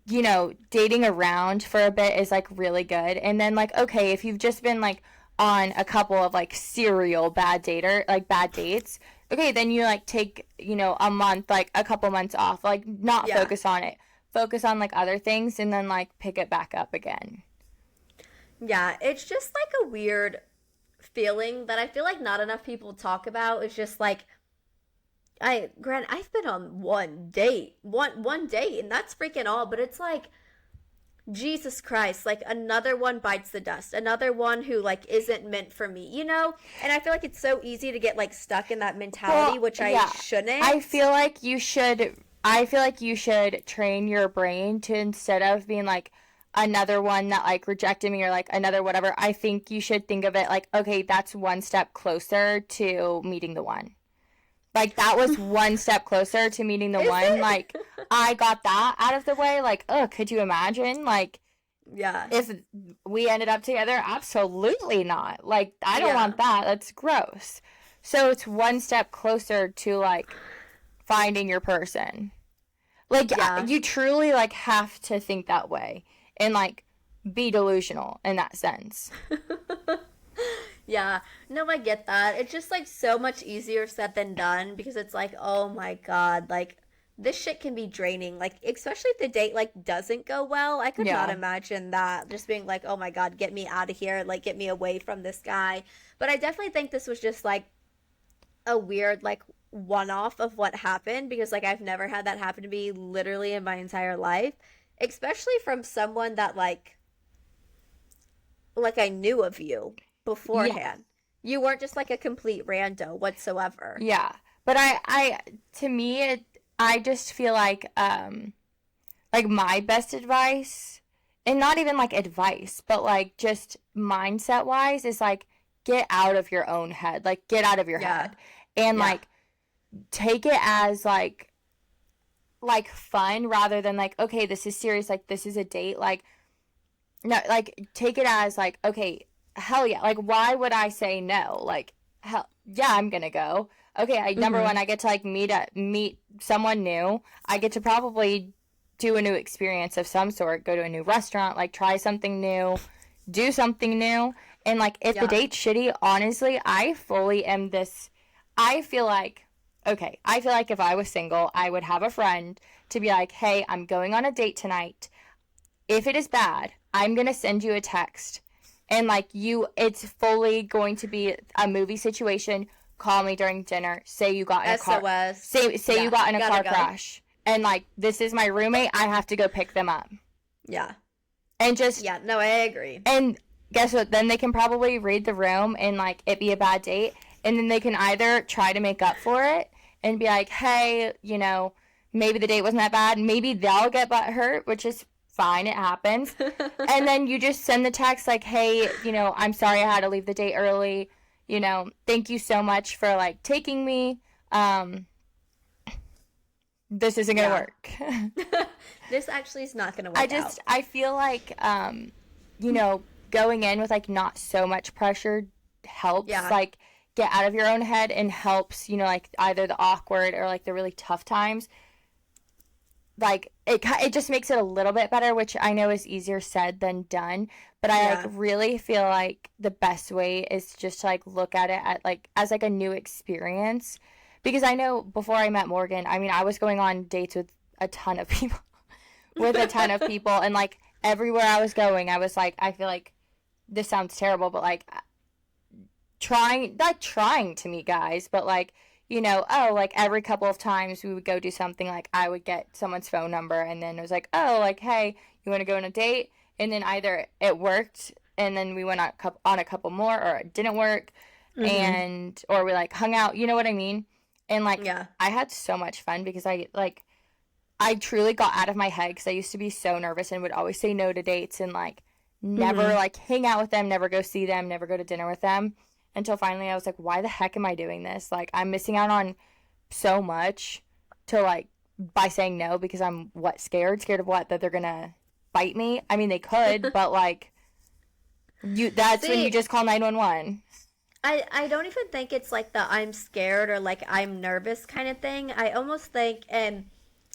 you know, dating around for a bit is, like, really good. And then, like, okay, if you've just been, like, on a couple of, like, serial bad dates, okay, then you, like, take, you know, a month, like, a couple months off, like, not focus on it. Focus on, like, other things, and then, like, pick it back up again. Yeah, it's just, like, a weird feeling that I feel like not enough people talk about. It's just like, I've been on one date, and that's freaking all, but it's like, Jesus Christ, like, another one bites the dust, another one who, like, isn't meant for me, you know? And I feel like it's so easy to get, like, stuck in that mentality, which I shouldn't. I feel like you should train your brain to, instead of being like, another one that, like, rejected me, or, like, another whatever, I think you should think of it like, okay, that's one step closer to meeting the one. Like, that was one step closer to meeting the one. Like, I got that out of the way. Like, could you imagine? Like, if we ended up together? Absolutely not. Like, I don't want that. That's gross. So it's one step closer to, like, finding your person. Like, you truly, like, have to think that way. And, like, be delusional in that sense. Yeah, no, I get that. It's just, like, so much easier said than done, because it's like, oh my God, like, this shit can be draining. Like, especially if the date, like, doesn't go well. I could not imagine that. Just being like, oh my God, get me out of here. Like, get me away from this guy. But I definitely think this was just, like, a weird, like, one-off of what happened, because, like, I've never had that happen to me literally in my entire life. Especially from someone that, like I knew of you beforehand. You weren't just, like, a complete rando whatsoever. Yeah. But to me, I just feel like my best advice, and not even, like, advice, but, like, just mindset-wise, is, like, get out of your own head. Like, get out of your head. And, like, take it as, like, fun, rather than, like, okay, this is serious, like, this is a date. Like, no, like, take it as, like, okay, hell yeah, like, why would I say no? Like, hell yeah, I'm gonna go. Okay, number one, I get to, like, meet someone new. I get to probably do a new experience of some sort, go to a new restaurant, like, try something new, do something new. And, like, if the date's shitty, honestly, I fully am this, I feel like if I was single, I would have a friend to be like, hey, I'm going on a date tonight. If it is bad, I'm going to send you a text. And, like, it's fully going to be a movie situation. Call me during dinner. Say you got in a car. Say you got in a car crash. And, like, this is my roommate. I have to go pick them up. Yeah. And just... Yeah, no, I agree. And guess what? Then they can probably read the room and, like, it be a bad date. And then they can either try to make up for it and be like, hey, you know, maybe the date wasn't that bad. Maybe they'll get butthurt, which is fine. It happens. And then you just send the text like, hey, you know, I'm sorry I had to leave the date early. You know, thank you so much for, like, taking me. This isn't going to work. This actually is not going to work out. I feel like, you know, going in with, like, not so much pressure helps. Yeah. Like, get out of your own head, and helps, you know, like, either the awkward or, like, the really tough times. Like, it just makes it a little bit better, which I know is easier said than done. But I, like, really feel like the best way is just to, like, look at it as, like, a new experience. Because I know before I met Morgan, I mean, I was going on dates with a ton of people. And, like, everywhere I was going, I was like, I feel like this sounds terrible, but, like, not trying to meet guys, but like, you know, oh, like every couple of times we would go do something, like I would get someone's phone number, and then it was like, oh, like, hey, you want to go on a date? And then either it worked, and then we went on a couple more, or it didn't work, and or we like hung out. You know what I mean? And like, I had so much fun because I truly got out of my head, because I used to be so nervous and would always say no to dates, and like never like hang out with them, never go see them, never go to dinner with them. Until finally I was like, why the heck am I doing this? Like, I'm missing out on so much to like by saying no, because I'm scared of what? That they're gonna bite me? I mean, they could, but like, that's when you just call 911. I don't even think it's like the I'm scared or like I'm nervous kind of thing. I almost think, and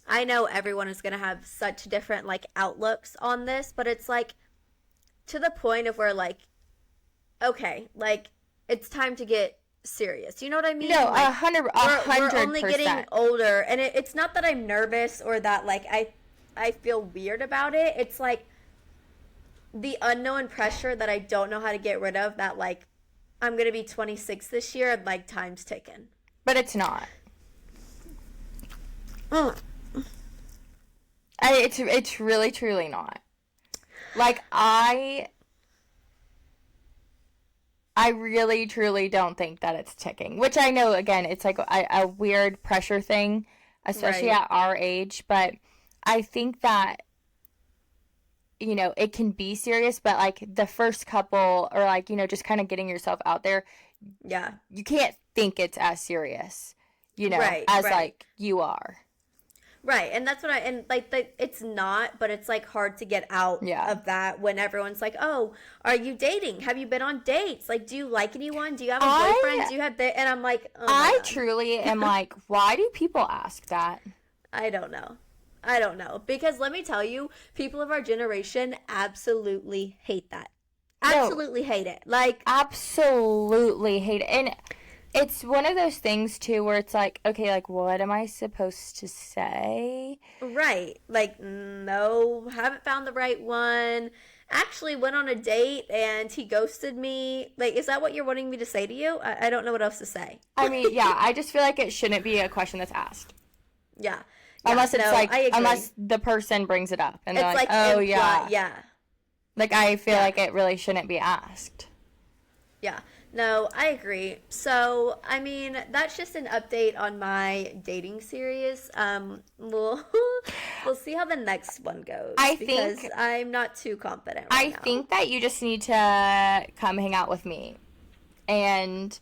I know everyone is gonna have such different like outlooks on this, but it's like to the point of where like, okay, like, it's time to get serious. You know what I mean? No, like, 100%. We're only getting older, and it's not that I'm nervous or that like I feel weird about it. It's like the unknown pressure that I don't know how to get rid of. That like I'm gonna be 26 this year, and like time's ticking. But it's not. It's really truly not. Like, I really, truly don't think that it's ticking. Which I know, again, it's like a weird pressure thing, especially at our age. But I think that, you know, it can be serious, but like the first couple, or like, you know, just kind of getting yourself out there. Yeah. You can't think it's as serious, you know, as like you are. Right, and that's what it's not, but it's like hard to get out of that when everyone's like, oh, are you dating? Have you been on dates? Like, do you like anyone? Do you have a boyfriend? Do you have and I'm like, oh my God. Truly am like, why do people ask that? I don't know. Because let me tell you, people of our generation absolutely hate that. Absolutely hate it. Like, absolutely hate it. And it's one of those things, too, where it's like, okay, like, what am I supposed to say? Right. Like, no, haven't found the right one. Actually went on a date and he ghosted me. Like, is that what you're wanting me to say to you? I don't know what else to say. I mean, yeah, I just feel like it shouldn't be a question that's asked. Yeah. Unless it's unless the person brings it up. And they're like, oh, yeah. Yeah. Like, I feel like it really shouldn't be asked. Yeah. No, I agree. So, I mean, that's just an update on my dating series. We'll see how the next one goes. Because I'm not too confident right now. I think that you just need to come hang out with me. And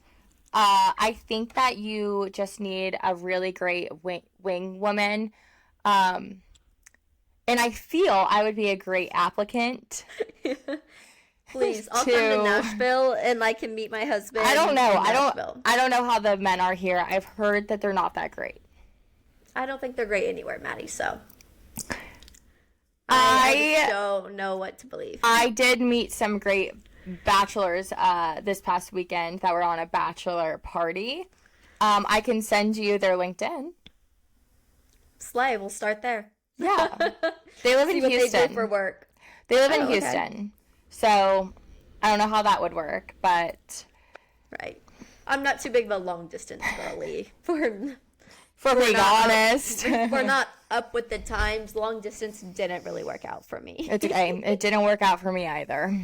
I think that you just need a really great wing woman. And I feel I would be a great applicant. Please, I'll come to Nashville and I can meet my husband. I don't know. I don't know how the men are here. I've heard that they're not that great. I don't think they're great anywhere, Maddie. So I don't know what to believe. I did meet some great bachelors this past weekend that were on a bachelor party. I can send you their LinkedIn. Slay, we'll start there. Yeah, they live in Houston. What they do for work. They live in Houston. Okay. So, I don't know how that would work, but... Right. I'm not too big of a long-distance girly. For being honest. We're not up with the times. Long-distance didn't really work out for me. It's okay. It didn't work out for me either.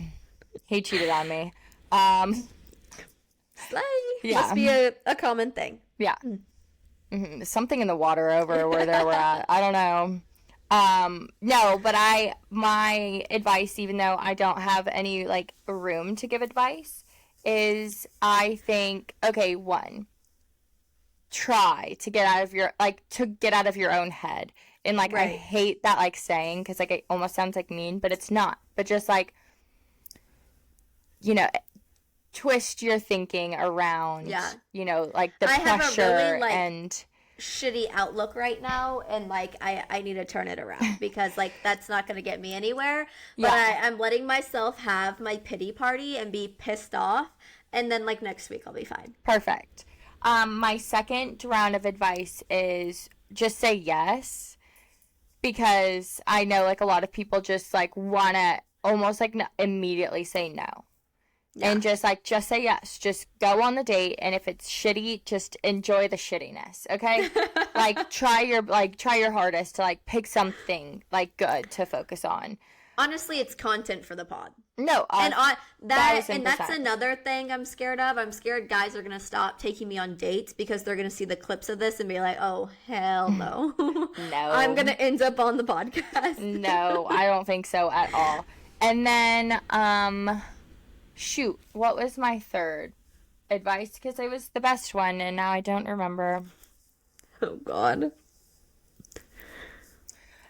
He cheated on me. Slay. Yeah. Must be a common thing. Yeah. Mm-hmm. Something in the water over where they were at. I don't know. No, but my advice, even though I don't have any like room to give advice, is I think, okay, one, try to get out of your own head. And like, I hate that like saying, cause like it almost sounds like mean, but it's not, but just like, you know, twist your thinking around, you know, like the pressure really, like, and shitty outlook right now, and like I need to turn it around because like that's not gonna get me anywhere. But I'm letting myself have my pity party and be pissed off, and then like next week I'll be fine. Perfect. My second round of advice is just say yes, because I know like a lot of people just like wanna almost like immediately say no. And just say yes. Just go on the date, and if it's shitty, just enjoy the shittiness, okay? Try your hardest to pick something good to focus on. Honestly, it's content for the pod. No, and that's another thing I'm scared of. I'm scared guys are gonna stop taking me on dates because they're gonna see the clips of this and be like, "Oh hell no, no, I'm gonna end up on the podcast." No, I don't think so at all. And then, shoot, what was my third advice? Because it was the best one, and now I don't remember. Oh God.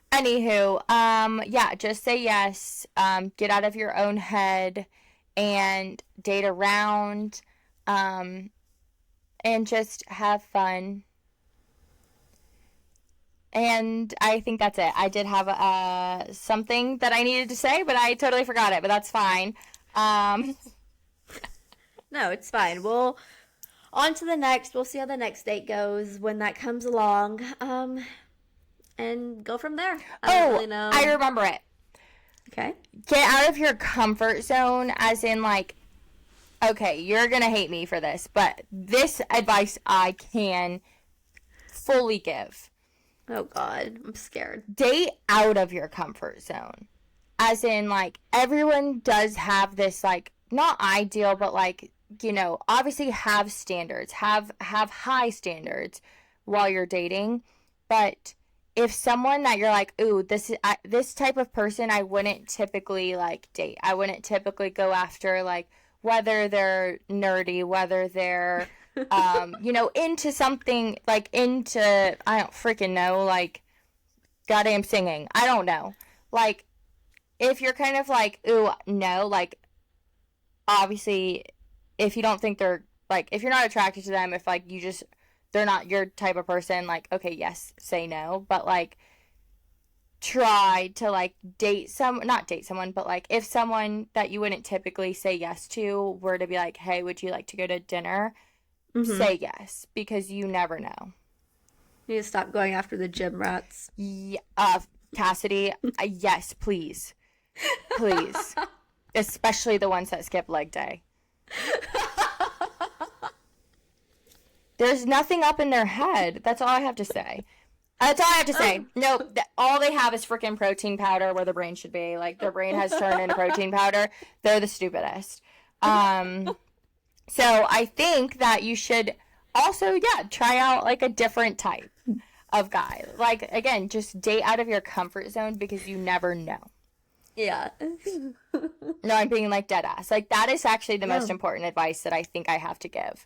Anywho, yeah, just say yes. Get out of your own head and date around, and just have fun. And I think that's it. I did have something that I needed to say, but I totally forgot it, but that's fine. No, it's fine. We'll on to the next. We'll see how the next date goes when that comes along. And go from there. I don't really know. I remember it. Okay. Get out of your comfort zone, as in okay, you're gonna hate me for this, but this advice I can fully give. Oh God, I'm scared. Date out of your comfort zone. As in, everyone does have this, not ideal, but, obviously have standards. Have high standards while you're dating. But if someone that you're ooh, this type of person I wouldn't typically, date. I wouldn't typically go after, whether they're nerdy, whether they're... into something, into, I don't freaking know, goddamn singing. I don't know. If you're kind of ooh, no, obviously, if you don't think they're, if you're not attracted to them, if, they're not your type of person, okay, yes, say no, but, try to, not date someone, but, if someone that you wouldn't typically say yes to were to be hey, would you like to go to dinner? Mm-hmm. Say yes, because you never know. You need to stop going after the gym rats. Yeah, Kassidy, yes, please. Please. Especially the ones that skip leg day. There's nothing up in their head. That's all I have to say. That's all I have to say. No, all they have is freaking protein powder where the brain should be. Their brain has turned into protein powder. They're the stupidest. So I think that you should also, try out a different type of guy. Again, just date out of your comfort zone because you never know. Yeah. No, I'm being dead ass. That is actually the most important advice that I think I have to give.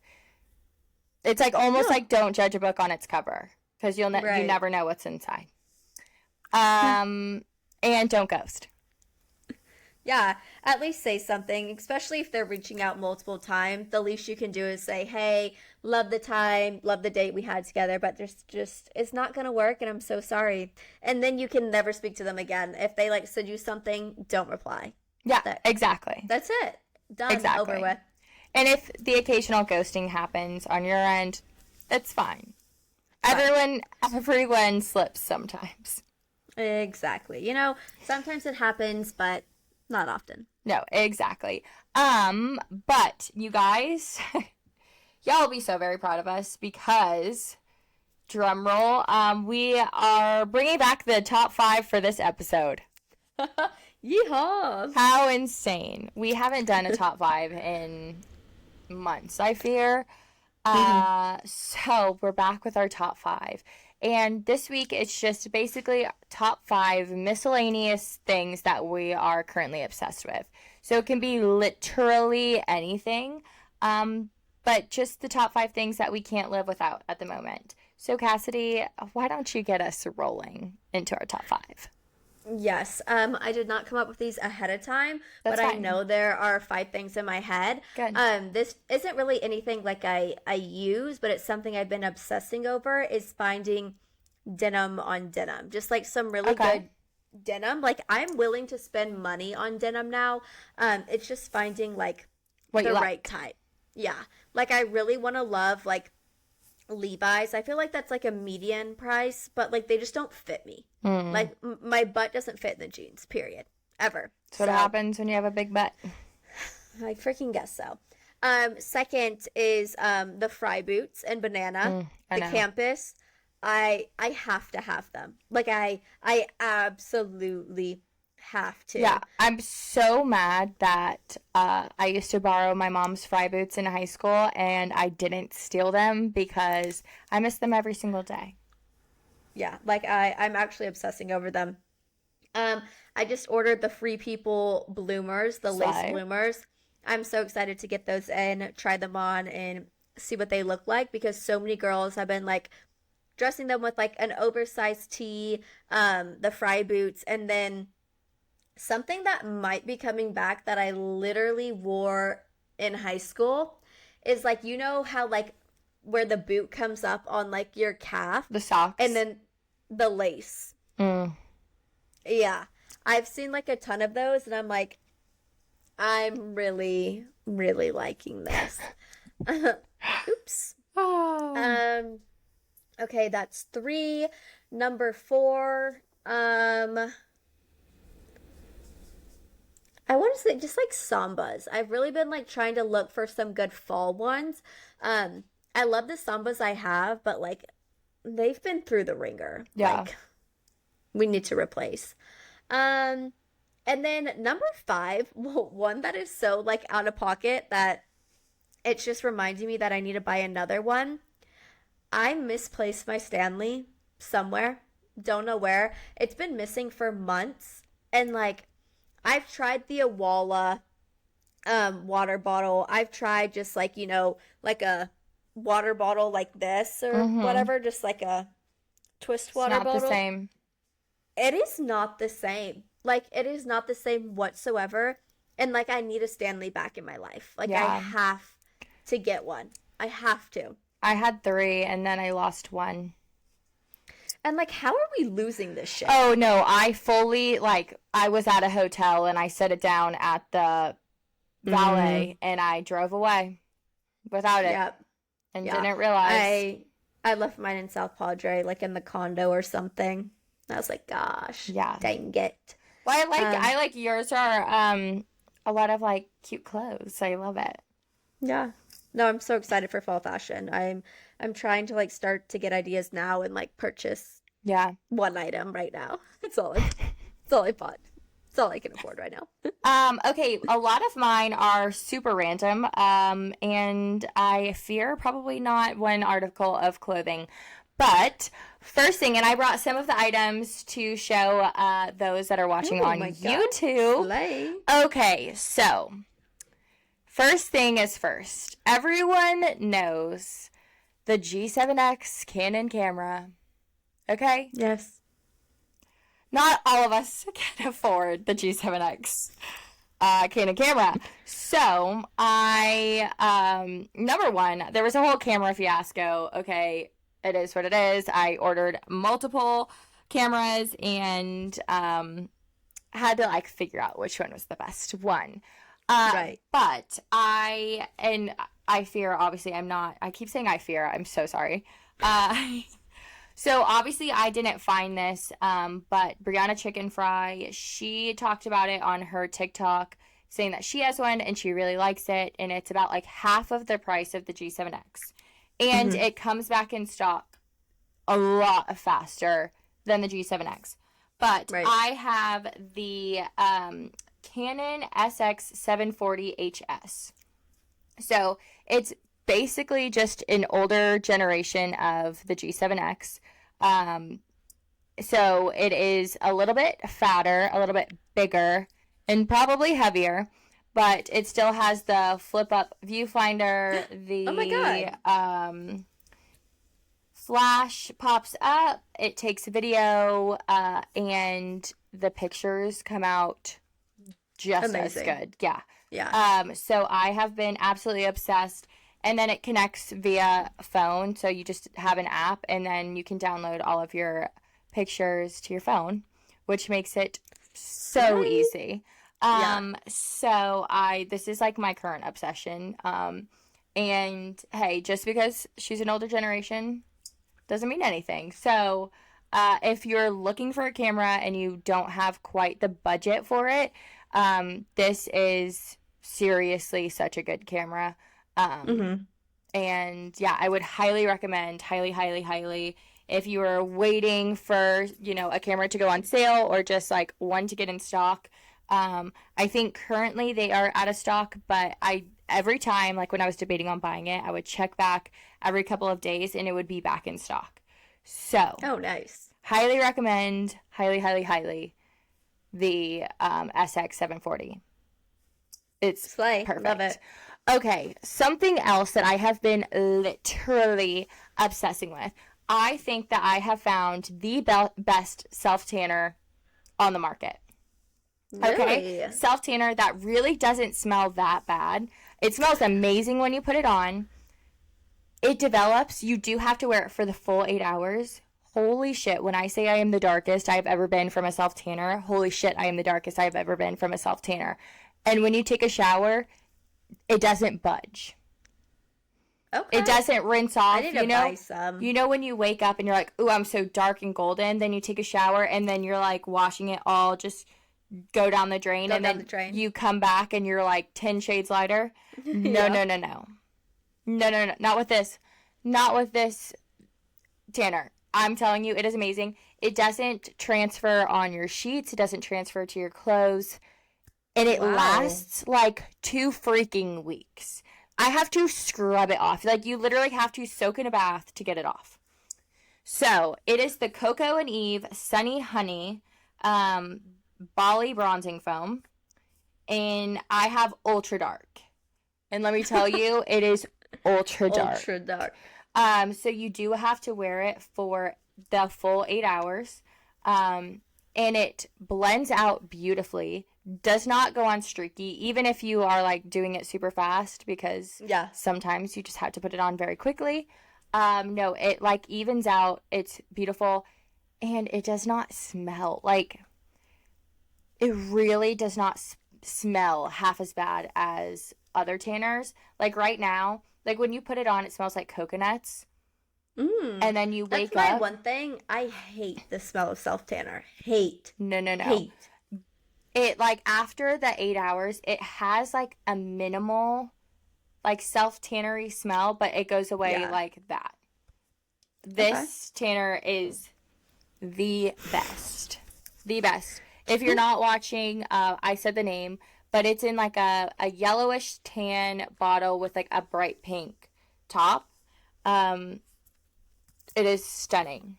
It's almost don't judge a book on its cover because you never know what's inside. And don't ghost. Yeah, at least say something, especially if they're reaching out multiple times. The least you can do is say, hey, love the time, love the date we had together, but there's it's not going to work, and I'm so sorry. And then you can never speak to them again. If they, send you something, don't reply. Yeah, exactly. That's it. Done. Exactly. Over with. And if the occasional ghosting happens on your end, it's fine. Everyone slips sometimes. Exactly. Sometimes it happens, but... not often. No, exactly. But you guys, y'all will be so very proud of us because, drum roll, we are bringing back the top 5 for this episode. Yeehaw! How insane. We haven't done a top 5 in months, I fear. So we're back with our top 5. And this week, it's just basically top 5 miscellaneous things that we are currently obsessed with. So it can be literally anything, but just the top 5 things that we can't live without at the moment. So Kassidy, why don't you get us rolling into our top 5? Yes. I did not come up with these ahead of time, but fine. I know there are 5 things in my head. Good. This isn't really anything I use, but it's something I've been obsessing over is finding denim on denim. Just some really good denim. I'm willing to spend money on denim now. It's just finding what the right type. Yeah. I really want to love Levi's. I feel that's a median price, but they just don't fit me. My butt doesn't fit in the jeans, period. Ever. That's what happens when you have a big butt. I freaking guess so. Second is the fry boots and banana, I the know. campus. I have to have them. Like I absolutely have to. Yeah, I'm so mad that I used to borrow my mom's fry boots in high school and I didn't steal them because I miss them every single day. Yeah, like I'm actually obsessing over them. Um, I just ordered the Free People bloomers, the lace Slay. bloomers. I'm so excited to get those in, try them on, and see what they look like because so many girls have been like dressing them with like an oversized tee, the fry boots, and then something that might be coming back that I literally wore in high school is like, you know how like where the boot comes up on like your calf The socks. and then the lace. Mm. Yeah. I've seen like a ton of those and I'm like, I'm really, really liking this. Oops. Oh. Okay, that's three. Number four, I want to say just like sambas. I've really been like trying to look for some good fall ones. I love the sambas I have, but like they've been through the ringer. Yeah. Like we need to replace. Um, and then number five, one that is so like out of pocket that it's just reminding me that I need to buy another one. I misplaced my Stanley somewhere. Don't know where. It's been missing for months. And like I've tried the Awala water bottle. I've tried just like, you know, like a water bottle like this or whatever, just like a twist It's water not bottle. the same. It is not the same. Like it is not the same whatsoever. And like I need a Stanley back in my life. Like I Yeah. have to get one. I have to. I had 3 and then I lost 1. And like how are we losing this shit? Oh no, I fully like I was at a hotel and I set it down at the valet and I drove away without it Yep. and Yeah. didn't realize. I left mine in South Padre, like in the condo or something. I was like, gosh, Yeah. dang it. Well, Um, I like yours are a lot of like cute clothes. I love it. Yeah. No, I'm so excited for fall fashion. I'm trying to like start to get ideas now and like purchase Yeah. one item right now. It's all it's all I bought. It's all I can afford right now. Okay, a lot of mine are super random, and I fear probably not one article of clothing. But first thing, and I brought some of the items to show those that are watching Oh on my God. YouTube. Slay. Okay, so first thing is first. Everyone knows the G7X Canon camera. Okay? Yes. Not all of us can afford the G7X Canon camera. So number one, there was a whole camera fiasco. Okay, it is what it is. I ordered multiple cameras and had to like figure out which one was the best one. Right. But I fear, obviously, I keep saying I fear. I'm so sorry. So obviously I didn't find this, but Brianna Chicken Fry, she talked about it on her TikTok, saying that she has one and she really likes it, and it's about like half of the price of the G7X. And it comes back in stock a lot faster than the G7X. But Right. I have the Canon SX740HS. So it's basically just an older generation of the G7X. So it is a little bit fatter, a little bit bigger, and probably heavier, but it still has the flip up viewfinder, the Oh my God. flash pops up, it takes video, and the pictures come out just Amazing. as good. Yeah. Yeah. So I have been absolutely obsessed. And then it connects via phone. So you just have an app and then you can download all of your pictures to your phone, which makes it so Right. easy. Yeah. So this is like my current obsession. And hey, just because she's an older generation doesn't mean anything. So, if you're looking for a camera and you don't have quite the budget for it, this is seriously such a good camera. And yeah, I would highly recommend, highly, if you are waiting for, you know, a camera to go on sale or just like one to get in stock. I think currently they are out of stock, but every time, like when I was debating on buying it, I would check back every couple of days and it would be back in stock. So, Oh, nice. highly recommend, highly, the SX740. It's Slay. perfect. Love it. Okay, something else that I have been literally obsessing with. I think that I have found the best self-tanner on the market. Okay, Really? self-tanner that really doesn't smell that bad. It smells amazing when you put it on. It develops. You do have to wear it for the full 8 hours. Holy shit, when I say I am the darkest I've ever been from a self-tanner, holy shit, I am the darkest I've ever been from a self-tanner. And when you take a shower, it doesn't budge. Okay. It doesn't rinse off. I need to buy some. You know when you wake up and you're like, ooh, I'm so dark and golden. Then you take a shower and then you're like washing it all, just go down the drain. Then you come back and you're like 10 shades lighter. No, Yeah. no. Not with this. Not with this tanner. I'm telling you, it is amazing. It doesn't transfer on your sheets. It doesn't transfer to your clothes. And it Wow. lasts like 2 freaking weeks. I have to scrub it off. Like, you literally have to soak in a bath to get it off. So, it is the Cocoa and Eve Sunny Honey Bali Bronzing Foam. And I have Ultra Dark. And let me tell you, it is ultra dark. Ultra dark. So you do have to wear it for the full 8 hours. And it blends out beautifully. Does not go on streaky, even if you are like doing it super fast, because Yeah. sometimes you just have to put it on very quickly. No, it like evens out. It's beautiful. And it does not smell. Like, it really does not smell half as bad as other tanners. Like right now, like when you put it on, it smells like coconuts. And then you wake That's my up. one thing. I hate the smell of self tanner. Hate. No. Hate. It like after the 8 hours, it has like a minimal like self tannery smell, but it goes away Yeah. like that. This tanner is the best. The best. If you're not watching, I said the name, but it's in like a yellowish tan bottle with like a bright pink top. It is stunning.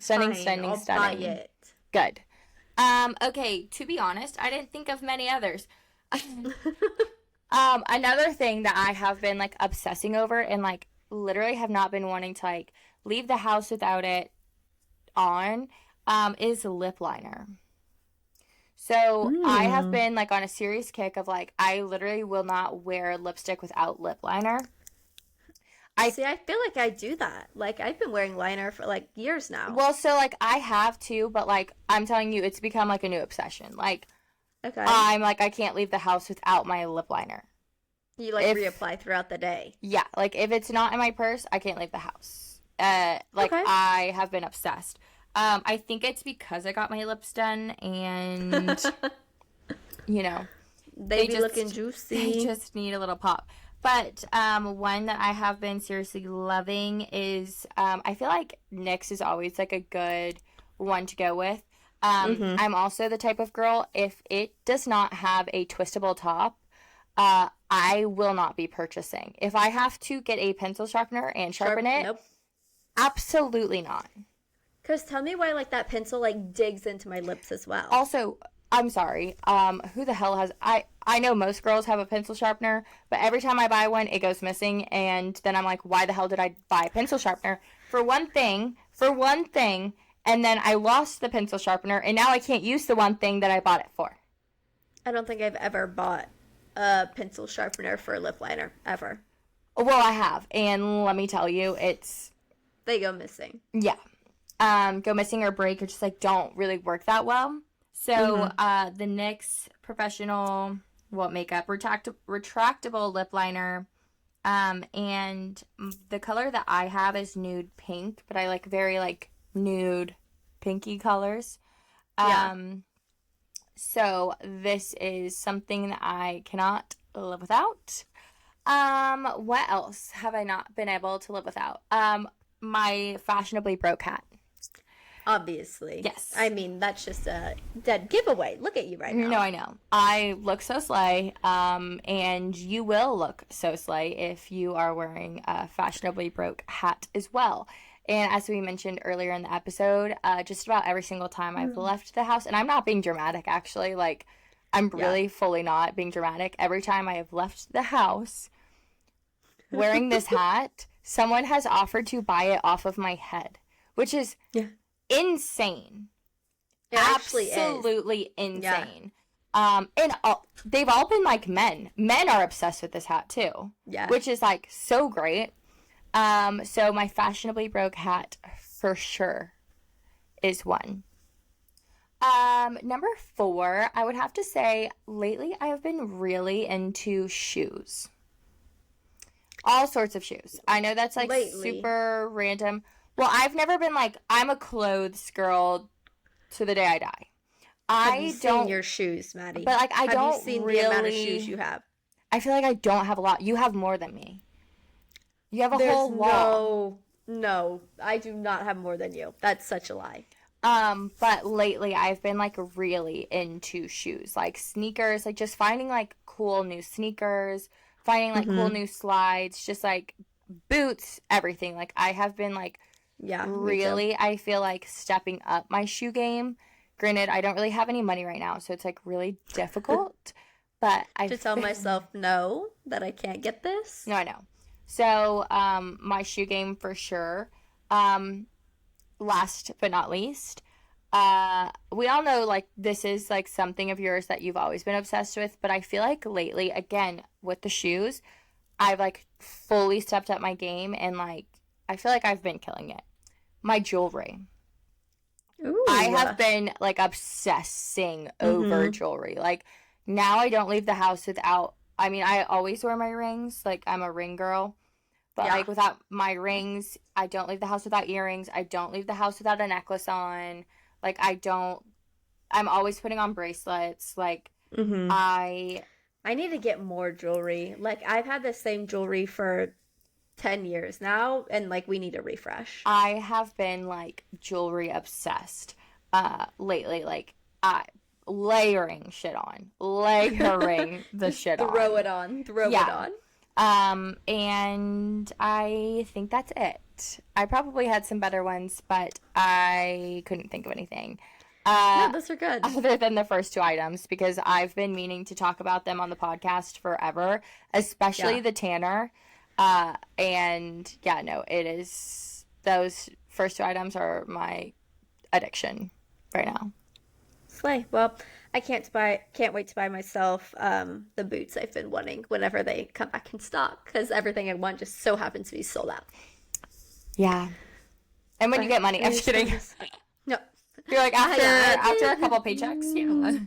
Stunning. I'll buy it. Good. Okay, to be honest, I didn't think of many others. Another thing that I have been like obsessing over and like literally have not been wanting to like leave the house without it on, is lip liner. So I have been like on a serious kick of like, I literally will not wear lipstick without lip liner. See, I feel like I do that. Like, I've been wearing liner for like years now. Well, so like I have too, but like I'm telling you, it's become like a new obsession. Like, Okay. I'm like, I can't leave the house without my lip liner. You like reapply throughout the day. Yeah, like if it's not in my purse, I can't leave the house. Like Okay. I have been obsessed. I think it's because I got my lips done and you know, They be just- looking they juicy. just need a little pop. But one that I have been seriously loving is I feel like NYX is always like a good one to go with. I'm also the type of girl, if it does not have a twistable top, I will not be purchasing. If I have to get a pencil sharpener and sharpen it, Nope. absolutely not. Because tell me why like that pencil like digs into my lips as well. Also, I'm sorry, who the hell has, I know most girls have a pencil sharpener, but every time I buy one, it goes missing, and then I'm like, why the hell did I buy a pencil sharpener? For one thing, and then I lost the pencil sharpener, and now I can't use the one thing that I bought it for. I don't think I've ever bought a pencil sharpener for a lip liner, ever. Well, I have, and let me tell you, it's, They go missing. yeah. Go missing or break or just like don't really work that well. So the NYX Professional Makeup retractable lip liner, and the color that I have is nude pink, but I like very like nude pinky colors. Yeah. So this is something that I cannot live without. What else have I not been able to live without? My Fashionably Broke hat. Obviously. Yes. I mean, that's just a dead giveaway. Look at you right now. No, I know. I look so slay, and you will look so slay if you are wearing a Fashionably Broke hat as well. And as we mentioned earlier in the episode, just about every single time I've left the house, and I'm not being dramatic, actually, like, I'm really fully not being dramatic. Every time I have left the house wearing this hat, someone has offered to buy it off of my head, which is insane. It actually Absolutely is. insane. And they've all been like men. Men are obsessed with this hat too. Yeah. Which is like so great. So my Fashionably Broke hat for sure is one. Number 4, I would have to say lately I have been really into shoes. All sorts of shoes. I know that's like super random. Well, I've never been like, I'm a clothes girl to the day I die. Have you seen your shoes, Maddie? But like, I don't Have you seen really, the amount of shoes you have? I feel like I don't have a lot. You have more than me. You have a whole wall. No, I do not have more than you. That's such a lie. But lately I've been like really into shoes, like sneakers, like just finding like cool new sneakers, finding like cool new slides, just like boots, everything. Like I have been like really, I feel like stepping up my shoe game. Granted, I don't really have any money right now, so it's like really difficult, but I to tell myself no, that I can't get this. No, I know. So, my shoe game for sure. Last but not least, we all know like this is like something of yours that you've always been obsessed with, but I feel like lately, again, with the shoes, I've like fully stepped up my game and like I feel like I've been killing it. My jewelry. Ooh. I have been like obsessing over jewelry. Like now I don't leave the house without, I mean, I always wear my rings. Like I'm a ring girl. But like without my rings, I don't leave the house without earrings. I don't leave the house without a necklace on. Like I'm always putting on bracelets. Like I need to get more jewelry. Like I've had the same jewelry for 10 years now, and like we need a refresh. I have been like jewelry obsessed lately. Like layering shit on. Layering the shit on. Throw it on. Throw it on. And I think that's it. I probably had some better ones, but I couldn't think of anything. No, those are good. Other than the first 2 items, because I've been meaning to talk about them on the podcast forever, especially the tanner. And yeah, no, it is, those first 2 items are my addiction right now. Slay. Well, I can't wait to buy myself the boots I've been wanting whenever they come back in stock, because everything I want just so happens to be sold out. Yeah. And when you get money, I'm just kidding. No. You're like after a couple paychecks. Yeah.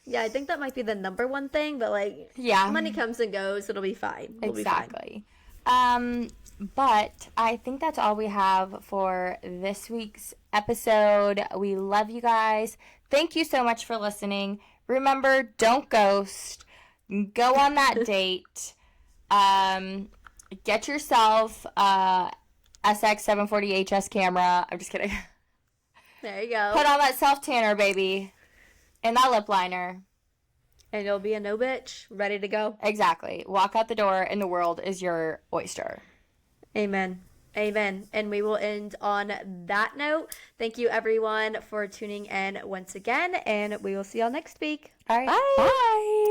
Yeah, I think that might be the number one thing, but like money comes and goes, it'll be fine. Exactly. But I think that's all we have for this week's episode. We love you guys. Thank you so much for listening. Remember, don't ghost. Go on that date. Get yourself SX740 HS camera. I'm just kidding. There you go. Put on that self tanner, baby. And that lip liner. And you'll be a no bitch, ready to go. Exactly. Walk out the door and the world is your oyster. Amen. Amen. And we will end on that note. Thank you, everyone, for tuning in once again, and we will see y'all next week. All right. Bye. Bye.